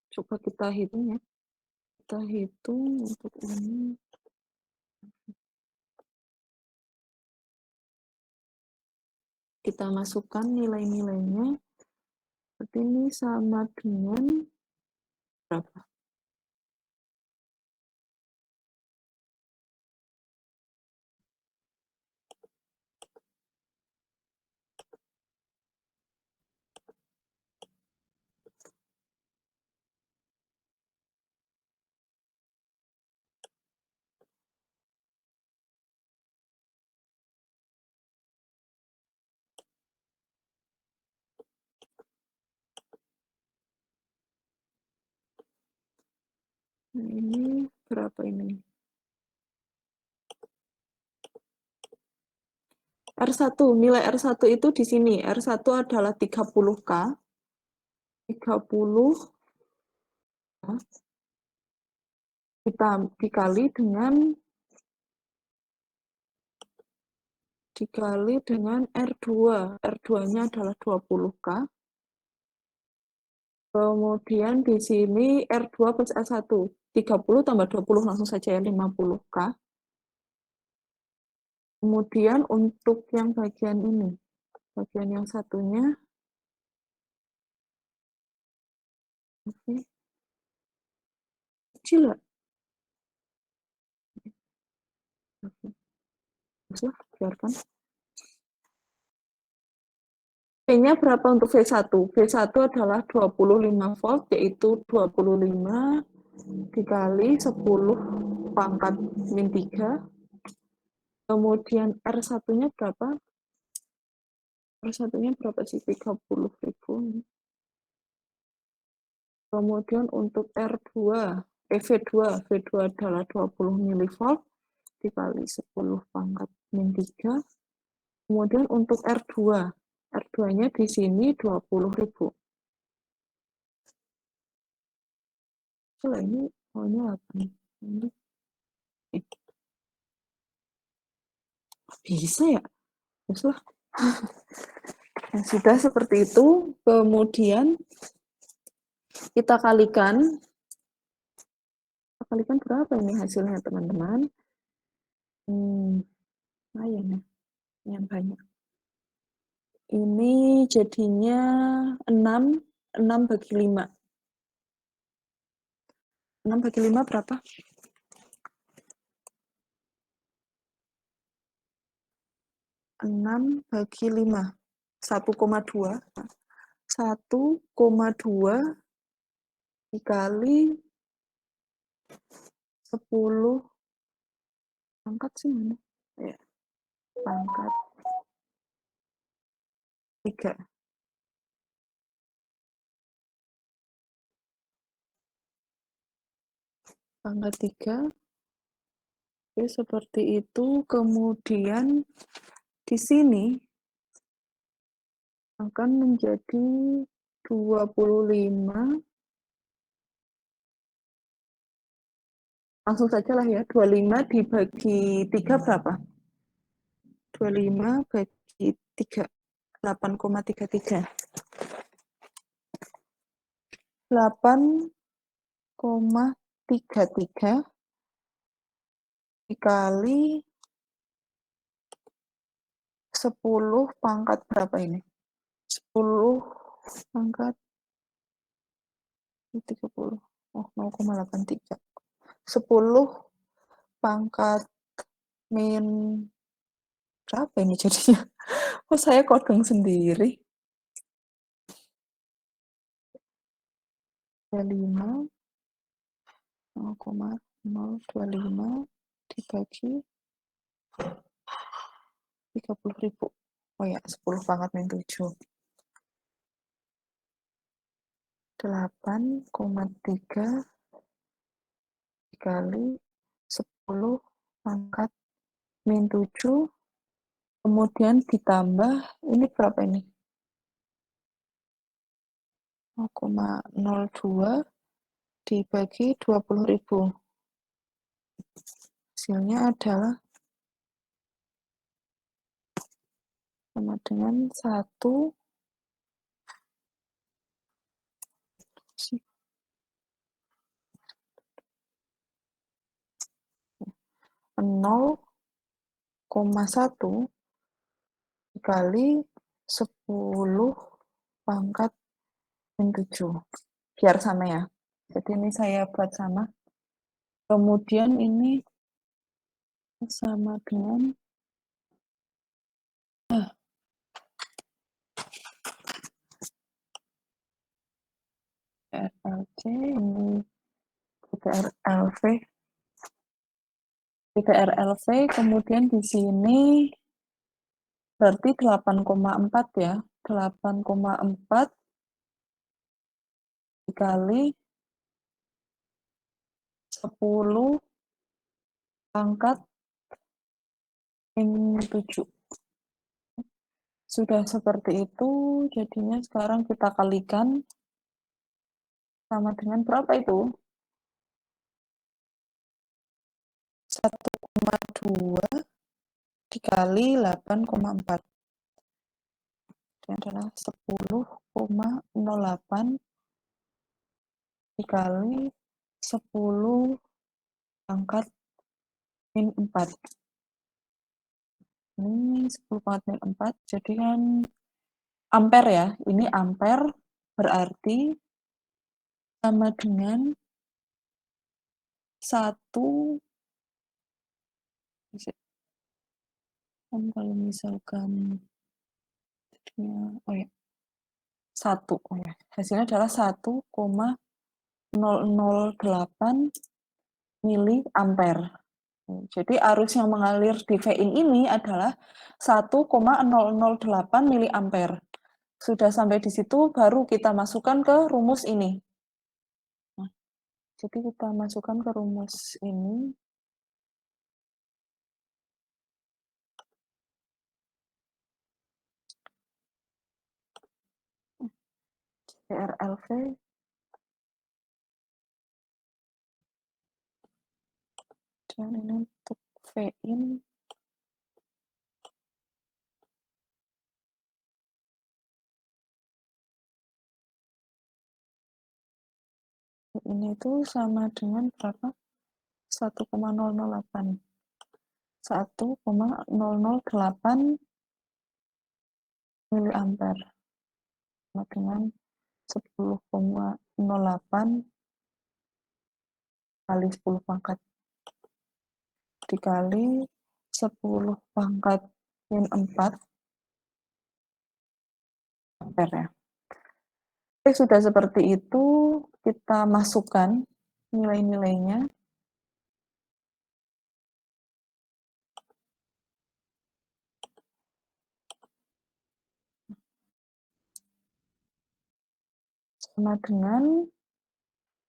Coba kita hitung ya. Kita hitung untuk ini. Kita masukkan nilai-nilainya. Seperti ini sama dengan berapa? Nah, ini berapa ini? R1, nilai R1 itu di sini. R1 adalah 30K. 30 kita dikali dengan R2. R2-nya adalah 20K. Kemudian di sini R2 plus R1. 30 tambah 20 langsung saja ya, 50K. Kemudian untuk yang bagian ini, bagian yang satunya, oke, kecil ya? Oke, biarkan. P-nya berapa untuk V1? V1 adalah 25 volt, yaitu 25 dikali 10 pangkat min 3. Kemudian R1-nya berapa? R1-nya berapa sih? 30.000. Kemudian untuk V2 adalah 20 mV dikali 10 pangkat min 3. Kemudian untuk R2-nya di sini 20.000. Setelah ini maunya apa nih? Bisa ya? Teruslah. Nah, sudah seperti itu. Kemudian kita kalikan berapa ini hasilnya teman-teman? Lumayan ya, yang banyak. Ini jadinya 6 bagi 5. 6 bagi 5 berapa? 6 bagi 5. 1,2. 1,2 dikali 10 pangkat sih mana? Ya, pangkat 3. Pangkat 3. Oke, seperti itu. Kemudian di sini akan menjadi 25. Langsung saja lah ya. 25 dibagi 3 berapa? 25 bagi 3. 8,33. 8,33 dikali 10 pangkat berapa ini? 10 pangkat 30. Oh, 0,83. 10 pangkat min berapa ini jadinya? Oh, saya kodong sendiri. 25, 0,025 dibagi 30.000. Oh ya, 10 pangkat min 7. 8,3 dikali 10 pangkat min 7, kemudian ditambah, ini berapa ini? 0,02 dibagi 20.000. Hasilnya adalah sama dengan 1, 0,1 dikali 10 pangkat min 7. Biar sama ya. Jadi ini saya buat sama. Kemudian ini sama dengan RLC, ini TRLV, TRLV, kemudian di sini berarti 8,4 ya. 8,4 dikali 10 pangkat min 7. Sudah seperti itu, jadinya sekarang kita kalikan sama dengan berapa itu? 1,2 dikali 8,4. Ini adalah 10,08 dikali 10 pangkat min 4. Ini 10 pangkat min 4, jadi kan ampere ya. Ini ampere berarti sama dengan 1, kan kalau misalkan oh ya, 1, oh ya, hasilnya adalah 1,008 mili ampere. Jadi arus yang mengalir di Vin ini adalah 1,008 mili ampere. Sudah sampai di situ, baru kita masukkan ke rumus ini. Nah, jadi kita masukkan ke rumus ini. TRLV dan ini untuk Vin. Ini itu sama dengan berapa? 1,008. 1,008 mili ampere sama dengan 10,08 kali 10 pangkat dikali 10 pangkat min 4 ampere ya. Oke, sudah seperti itu, kita masukkan nilai-nilainya. Sama dengan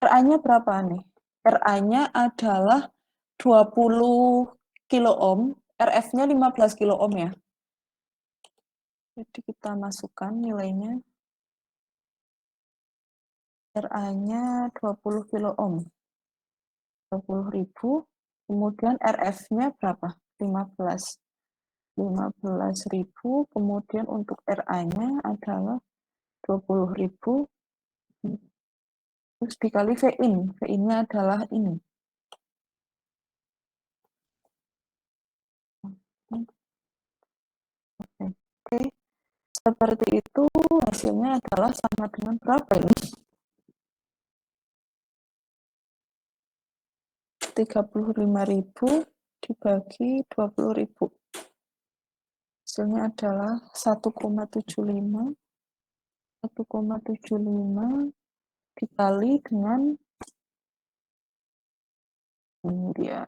RA-nya berapa nih? RA-nya adalah 20 kilo ohm, RF-nya 15 kilo ohm ya. Jadi kita masukkan nilainya. RA-nya 20 kilo ohm. 20.000. Kemudian RF-nya berapa? 15. 15.000. Kemudian untuk RA-nya adalah 20.000. Terus dikali Vin. Vin-nya adalah ini. Oke. Seperti itu, hasilnya adalah sama dengan berapa ini? 35.000 dibagi 20.000. Hasilnya adalah 1,75. 1,75 dikali dengan ini dia.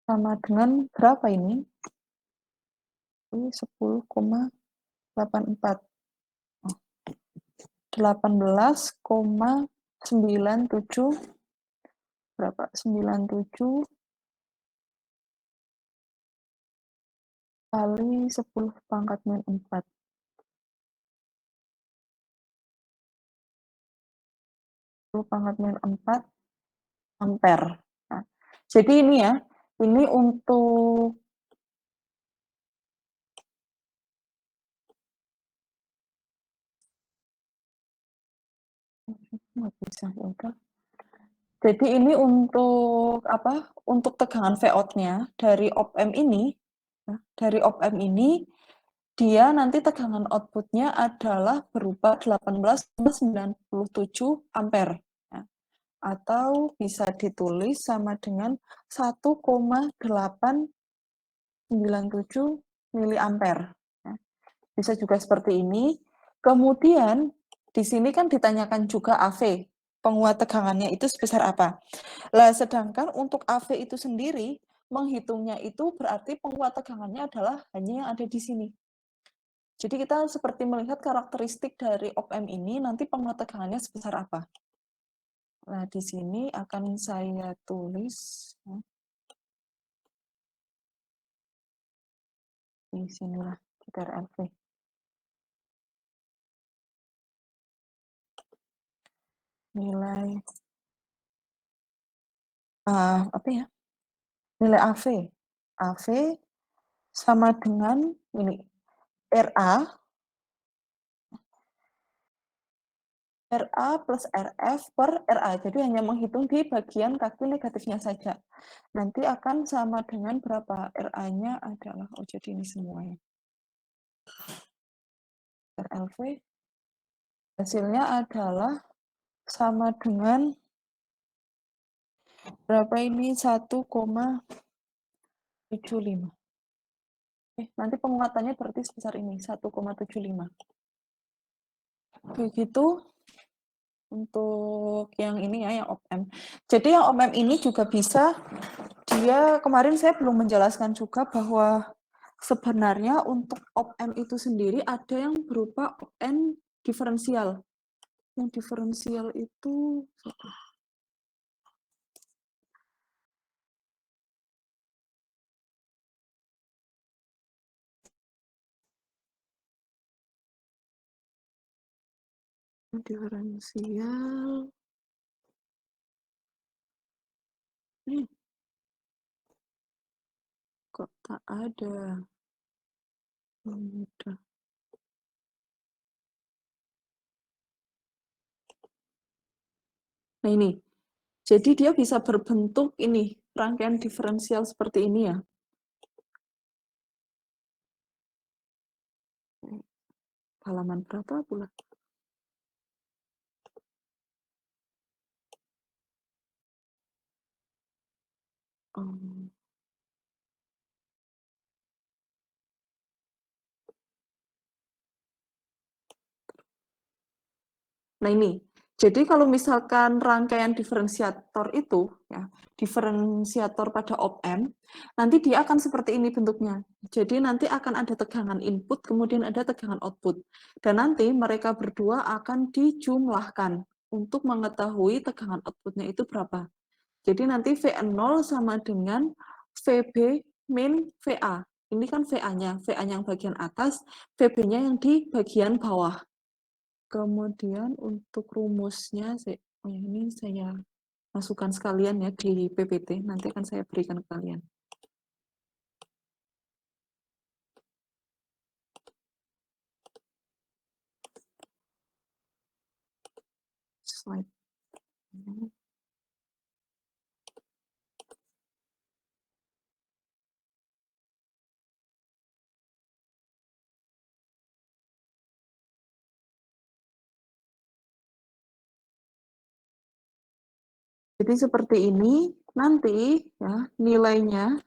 Sama dengan berapa ini? 10,84. 18,97 berapa? 97 kali 10 pangkat min 4. 10 pangkat min 4 ampere. Nah, jadi ini ya, ini untuk nggak bisa ya udah. Jadi ini untuk apa? Untuk tegangan Vout-nya dari op-amp ini, dari op-amp ini dia nanti tegangan output-nya adalah berupa 18,97 ampere. Nah, atau bisa ditulis sama dengan 1,897 miliampere. Nah, bisa juga seperti ini. Kemudian di sini kan ditanyakan juga AV, penguat tegangannya itu sebesar apa. Lah, sedangkan untuk AV itu sendiri, menghitungnya itu berarti penguat tegangannya adalah hanya yang ada di sini. Jadi kita seperti melihat karakteristik dari op-amp ini, nanti penguat tegangannya sebesar apa. Nah, di sini akan saya tulis. Di sinilah, RLV. Nilai apa ya? Nilai AV. AV sama dengan ini RA plus RF per RA. Jadi hanya menghitung di bagian kaki negatifnya saja. Nanti akan sama dengan berapa? RA-nya adalah, oh jadi ini semuanya. RLV hasilnya adalah sama dengan berapa ini? 1,75. Nanti penguatannya berarti sebesar ini, 1,75. Begitu untuk yang ini ya, yang op-amp. Jadi yang op-amp ini juga bisa, dia kemarin saya belum menjelaskan juga bahwa sebenarnya untuk op-amp itu sendiri ada yang berupa op-amp diferensial. Yang diferensial itu diferensial kok tak ada. Udah. Nah ini, jadi dia bisa berbentuk ini, rangkaian diferensial seperti ini ya. halaman berapa pula? Oh. Nah ini, jadi kalau misalkan rangkaian diferensiator itu, ya, diferensiator pada op-amp, nanti dia akan seperti ini bentuknya. Jadi nanti akan ada tegangan input, kemudian ada tegangan output. Dan nanti mereka berdua akan dijumlahkan untuk mengetahui tegangan outputnya itu berapa. Jadi nanti VN0 sama dengan VB min VA. Ini kan VA-nya, VA-nya yang bagian atas, VB-nya yang di bagian bawah. Kemudian untuk rumusnya, ini saya masukkan sekalian ya di PPT, nanti akan saya berikan ke kalian. Slide. Jadi seperti ini, nanti ya nilainya,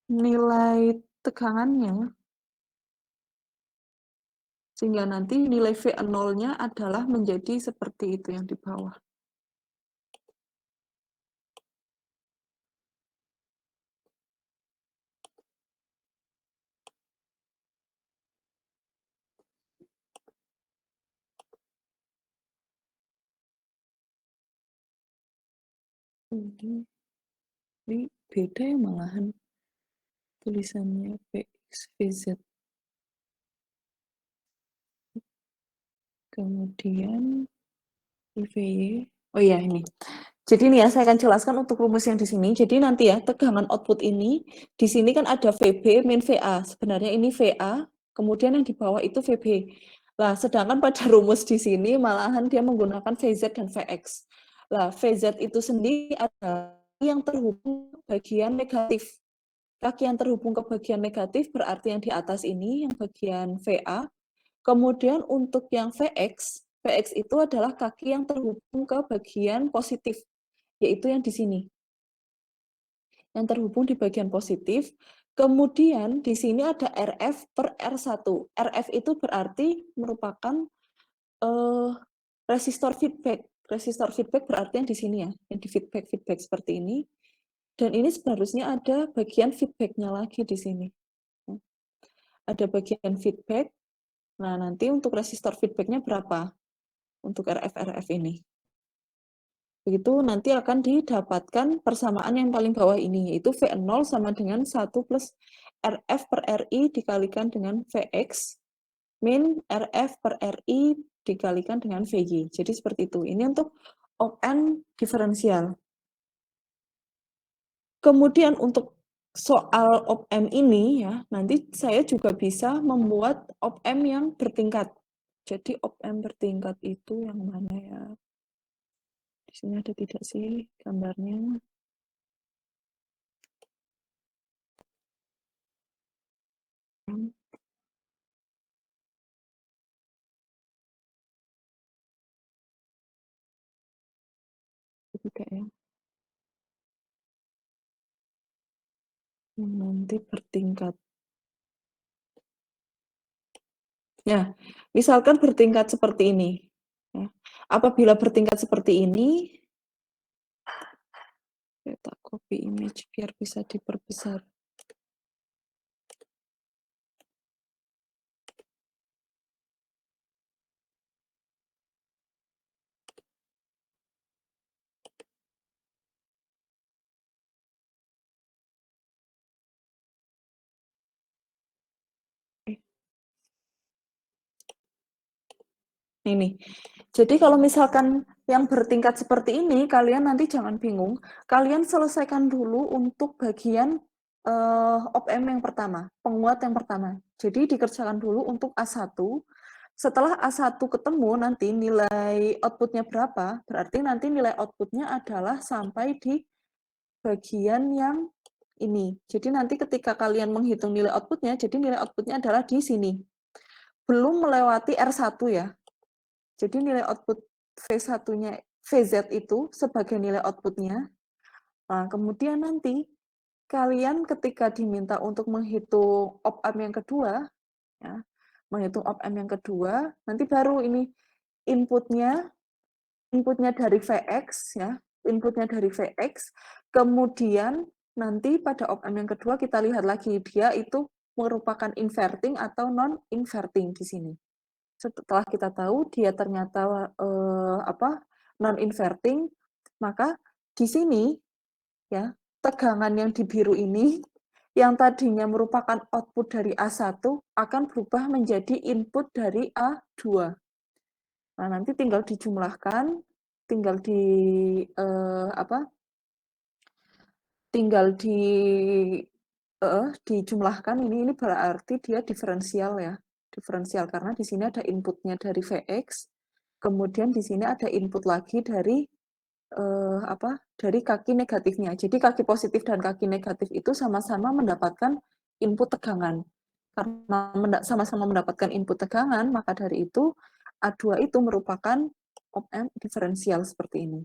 nilai tegangannya, sehingga nanti nilai VN0-nya adalah menjadi seperti itu yang di bawah. Ini beda ya malahan tulisannya PX, VZ. Kemudian IVY. Oh iya ini. Jadi ini ya saya akan jelaskan untuk rumus yang di sini. Jadi nanti ya tegangan output ini di sini kan ada VB min VA. Sebenarnya ini VA, kemudian yang di bawah itu VB. Lah sedangkan pada rumus di sini malahan dia menggunakan VZ dan VX. Lah VZ itu sendiri ada yang terhubung ke bagian negatif. Kaki yang terhubung ke bagian negatif berarti yang di atas ini yang bagian VA. Kemudian untuk yang VX, VX itu adalah kaki yang terhubung ke bagian positif, yaitu yang di sini. Yang terhubung di bagian positif. Kemudian di sini ada RF per R1. RF itu berarti merupakan resistor feedback. Resistor feedback berarti yang di sini ya, yang di feedback seperti ini. Dan ini seharusnya ada bagian feedbacknya lagi di sini. Ada bagian feedback. Nah, nanti untuk resistor feedbacknya berapa? Untuk RF-RF ini. Begitu nanti akan didapatkan persamaan yang paling bawah ini, yaitu V0 sama dengan 1 plus RF per RI dikalikan dengan VX min RF per RI dikalikan dengan VY. Jadi seperti itu. Ini untuk op-amp diferensial. Kemudian untuk soal op-amp ini ya, nanti saya juga bisa membuat op-amp yang bertingkat. Jadi op-amp bertingkat itu yang mana ya? Di sini ada tidak sih gambarnya? Tidak ya. Yang nanti bertingkat. Ya, misalkan bertingkat seperti ini. Ya. Apabila bertingkat seperti ini, saya tak copy image biar bisa diperbesar. Ini. Jadi kalau misalkan yang bertingkat seperti ini, kalian nanti jangan bingung. Kalian selesaikan dulu untuk bagian op-amp yang pertama, penguat yang pertama. Jadi dikerjakan dulu untuk A1. Setelah A1 ketemu, nanti nilai outputnya berapa, berarti nanti nilai outputnya adalah sampai di bagian yang ini. Jadi nanti ketika kalian menghitung nilai outputnya, jadi nilai outputnya adalah di sini. belum melewati R1 ya. Jadi nilai output V1-nya, VZ itu sebagai nilai outputnya. Nah, kemudian nanti kalian ketika diminta untuk menghitung op-amp yang kedua, ya, menghitung op-amp yang kedua, nanti baru ini inputnya dari Vx, ya, inputnya dari Vx, kemudian nanti pada op-amp yang kedua kita lihat lagi dia itu merupakan inverting atau non-inverting di sini. Setelah kita tahu dia ternyata non-inverting, maka di sini ya tegangan yang di biru ini yang tadinya merupakan output dari A1 akan berubah menjadi input dari A2. Nah, nanti tinggal dijumlahkan, tinggal di tinggal dijumlahkan, ini berarti dia diferensial ya. Diferensial karena di sini ada inputnya dari Vx, kemudian di sini ada input lagi dari dari kaki negatifnya. Jadi kaki positif dan kaki negatif itu sama-sama mendapatkan input tegangan. Karena sama-sama mendapatkan input tegangan, maka dari itu A2 itu merupakan op-amp diferensial seperti ini.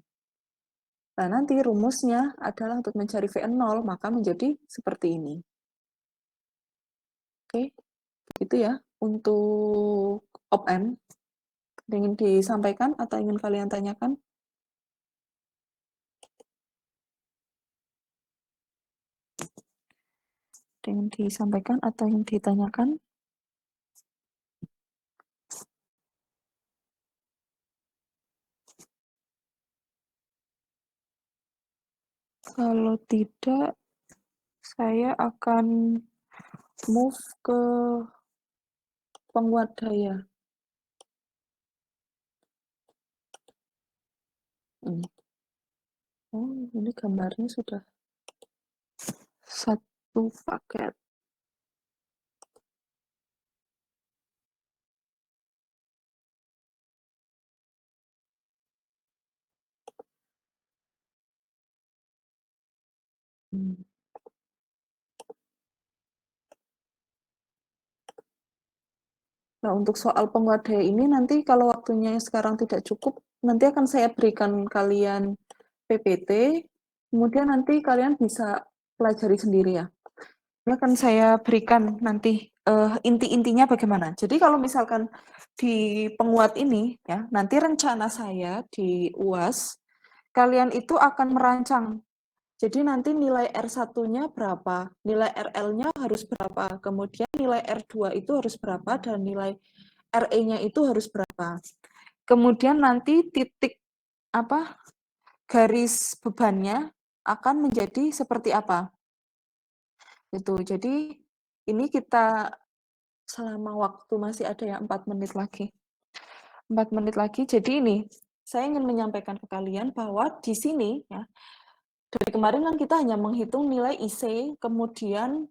Nah, nanti rumusnya adalah untuk mencari Vn0, maka menjadi seperti ini. Oke, begitu ya untuk op-amp. Ingin disampaikan atau ingin kalian tanyakan? Ingin disampaikan atau ingin ditanyakan? Kalau tidak, saya akan move ke penguat daya. Oh, ini gambarnya sudah satu paket. Nah, untuk soal penguat daya ini nanti kalau waktunya sekarang tidak cukup, nanti akan saya berikan kalian PPT, kemudian nanti kalian bisa pelajari sendiri ya. Ini akan saya berikan nanti inti-intinya bagaimana. Jadi kalau misalkan di penguat ini, ya nanti rencana saya di UAS, kalian itu akan merancang. Jadi nanti nilai R1-nya berapa, nilai RL-nya harus berapa, kemudian nilai R2 itu harus berapa, dan nilai RE-nya itu harus berapa. Kemudian nanti titik garis bebannya akan menjadi seperti apa. Itu. Jadi ini kita selama waktu masih ada ya 4 menit lagi. 4 menit lagi. Jadi ini saya ingin menyampaikan ke kalian bahwa di sini ya dari kemarin kan kita hanya menghitung nilai IC, kemudian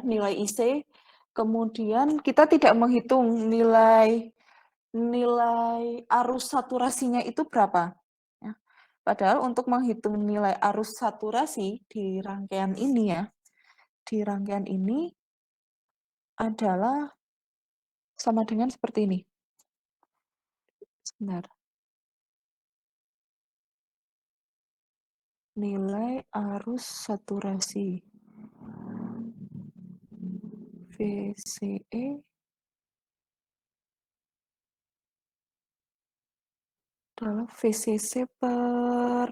nilai IC, kemudian kita tidak menghitung nilai arus saturasinya itu berapa. Ya. Padahal untuk menghitung nilai arus saturasi di rangkaian ini ya, di rangkaian ini adalah sama dengan seperti ini. Sebentar. Nilai arus saturasi VCE adalah VCC per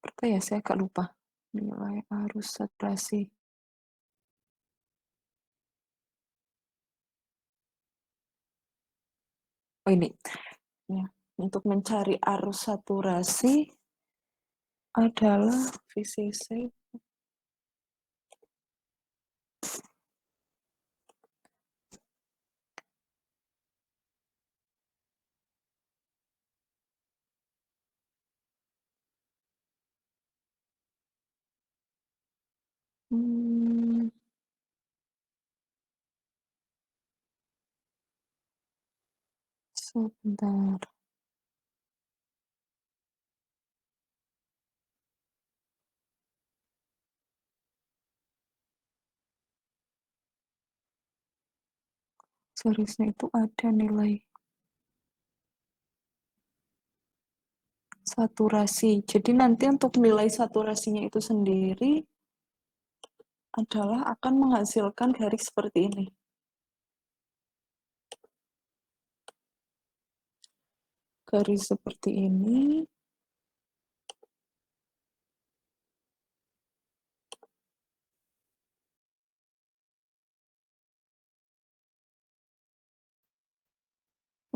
berapa ya, saya agak lupa. Nilai arus saturasi. Oh ini. Ya, untuk mencari arus saturasi adalah VCC. Sebentar. Seharusnya itu ada nilai saturasi. Jadi nanti untuk nilai saturasinya itu sendiri adalah akan menghasilkan garis seperti ini. Garis seperti ini.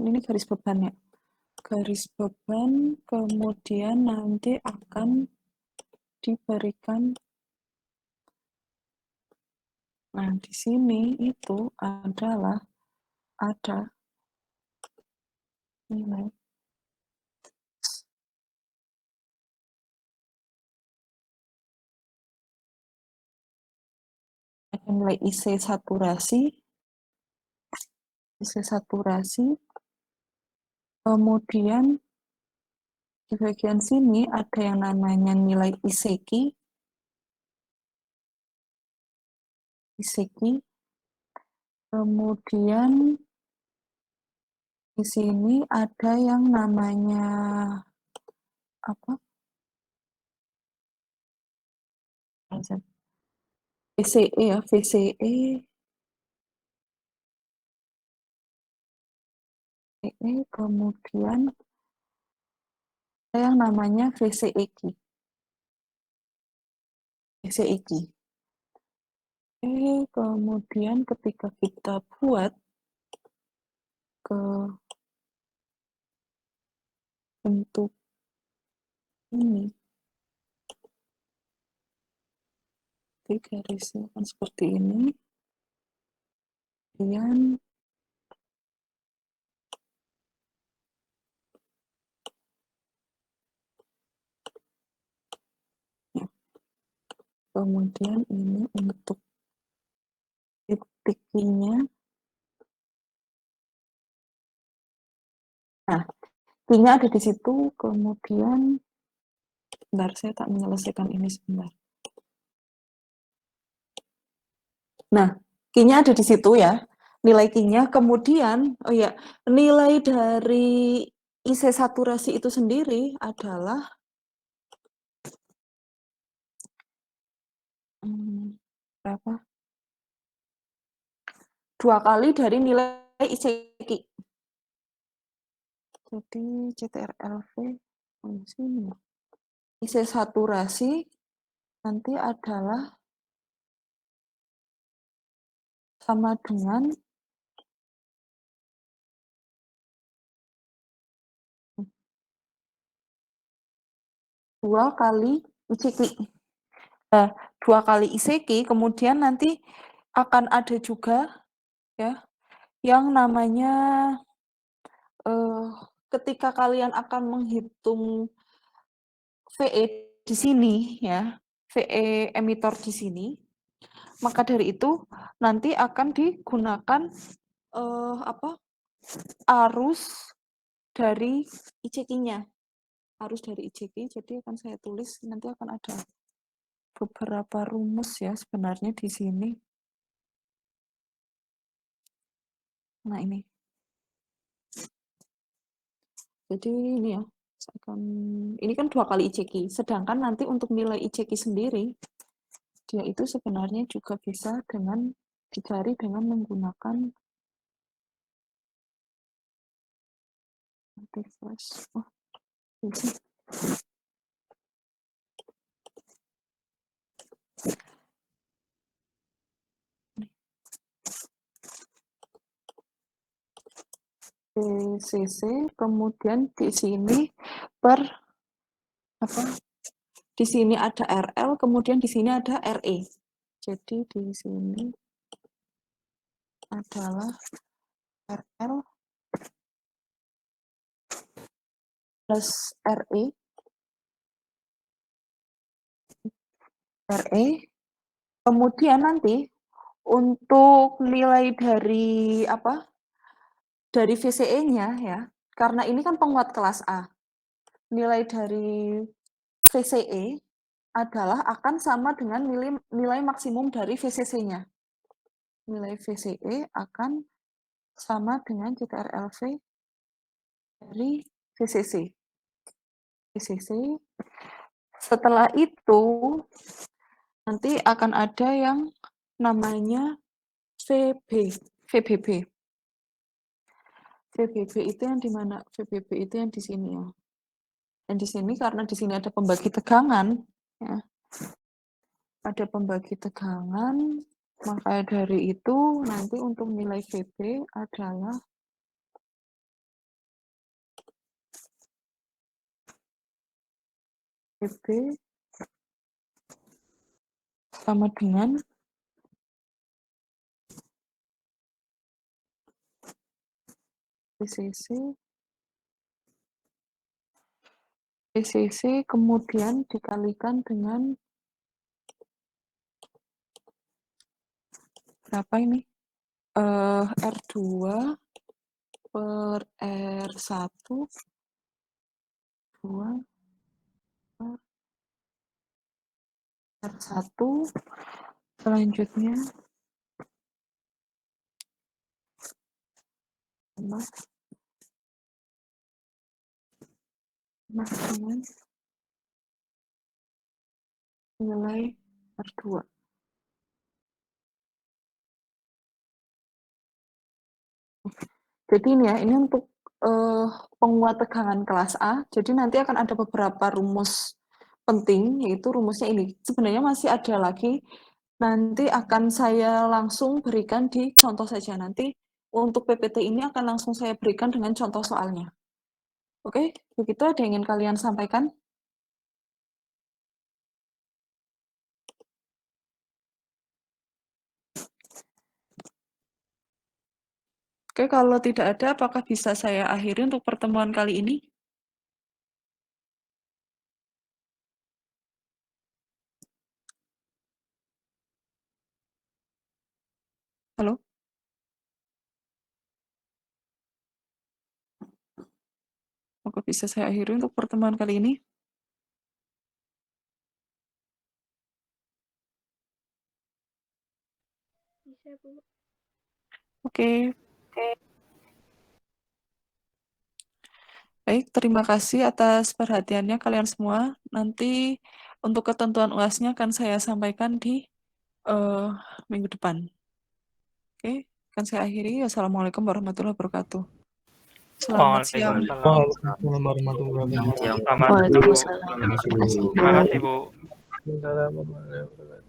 Ini garis bebannya. Garis beban, kemudian nanti akan diberikan. Nah, di sini itu adalah ada nilai IC saturasi, kemudian di bagian sini ada yang namanya nilai ICQ, kemudian di sini ada yang namanya apa? VCE ya, VCE, kemudian ada yang namanya VCEQ. Kemudian ketika kita buat ke bentuk ini, garisnya kan seperti ini, kemudian ini untuk titiknya. Nah, Q-nya ada di situ, kemudian bentar, saya tak menyelesaikan ini sebentar. Nah, Q-nya ada di situ ya, nilai Q-nya, kemudian, oh ya, nilai dari IC saturasi itu sendiri adalah berapa? 2 kali dari nilai ICQ. Jadi CTRLV di sini. IC saturasi nanti adalah sama dengan 2 kali ICQ. 2 kali ICQ, kemudian nanti akan ada juga ya yang namanya ketika kalian akan menghitung VE di sini ya, VE emitor di sini, maka dari itu nanti akan digunakan arus dari ICQ-nya. Arus dari ICQ, jadi akan saya tulis, nanti akan ada beberapa rumus ya sebenarnya di sini. Nah, ini. Jadi ini ya, ini kan 2 kali ICQ, sedangkan nanti untuk nilai ICQ sendiri, dia itu sebenarnya juga bisa dengan dicari dengan menggunakan flash. Oh, bisa. CC, kemudian di sini per apa? Di sini ada RL, kemudian di sini ada RE. Jadi di sini adalah RL plus RE. Kemudian nanti untuk nilai dari apa? Dari VCE-nya ya, karena ini kan penguat kelas A. Nilai dari VCE adalah akan sama dengan nilai maksimum dari VCC-nya. Nilai VCE akan sama dengan jika RLV dari VCC. Setelah itu, nanti akan ada yang namanya VBB. VBB itu yang di mana? VBB itu yang di sini ya. Dan di sini karena di sini ada pembagi tegangan, ya. Ada pembagi tegangan, maka dari itu nanti untuk nilai VB adalah VB sama dengan PCC kemudian dikalikan dengan berapa ini? R2 per R1 2 per R1 selanjutnya tambah dengan nilai R2. Jadi ini ya, ini untuk penguat tegangan kelas A. Jadi nanti akan ada beberapa rumus penting, yaitu rumusnya ini. Sebenarnya masih ada lagi, nanti akan saya langsung berikan di contoh saja. Nanti untuk PPT ini akan langsung saya berikan dengan contoh soalnya. Oke, begitu ada yang ingin kalian sampaikan? Oke, kalau tidak ada, apakah bisa saya akhiri untuk pertemuan kali ini? Halo? Apakah bisa saya akhiri untuk pertemuan kali ini? Bisa, Bu. Oke. Baik, terima kasih atas perhatiannya kalian semua. Nanti untuk ketentuan UAS-nya akan saya sampaikan di minggu depan. Oke, akan saya akhiri. Wassalamualaikum warahmatullahi wabarakatuh. Selamat siang. Waalaikumsalam warahmatullahi wabarakatuh. Selamat siang. Waalaikumsalam. Terima kasih, Bu. Waalaikumsalam warahmatullahi wabarakatuh.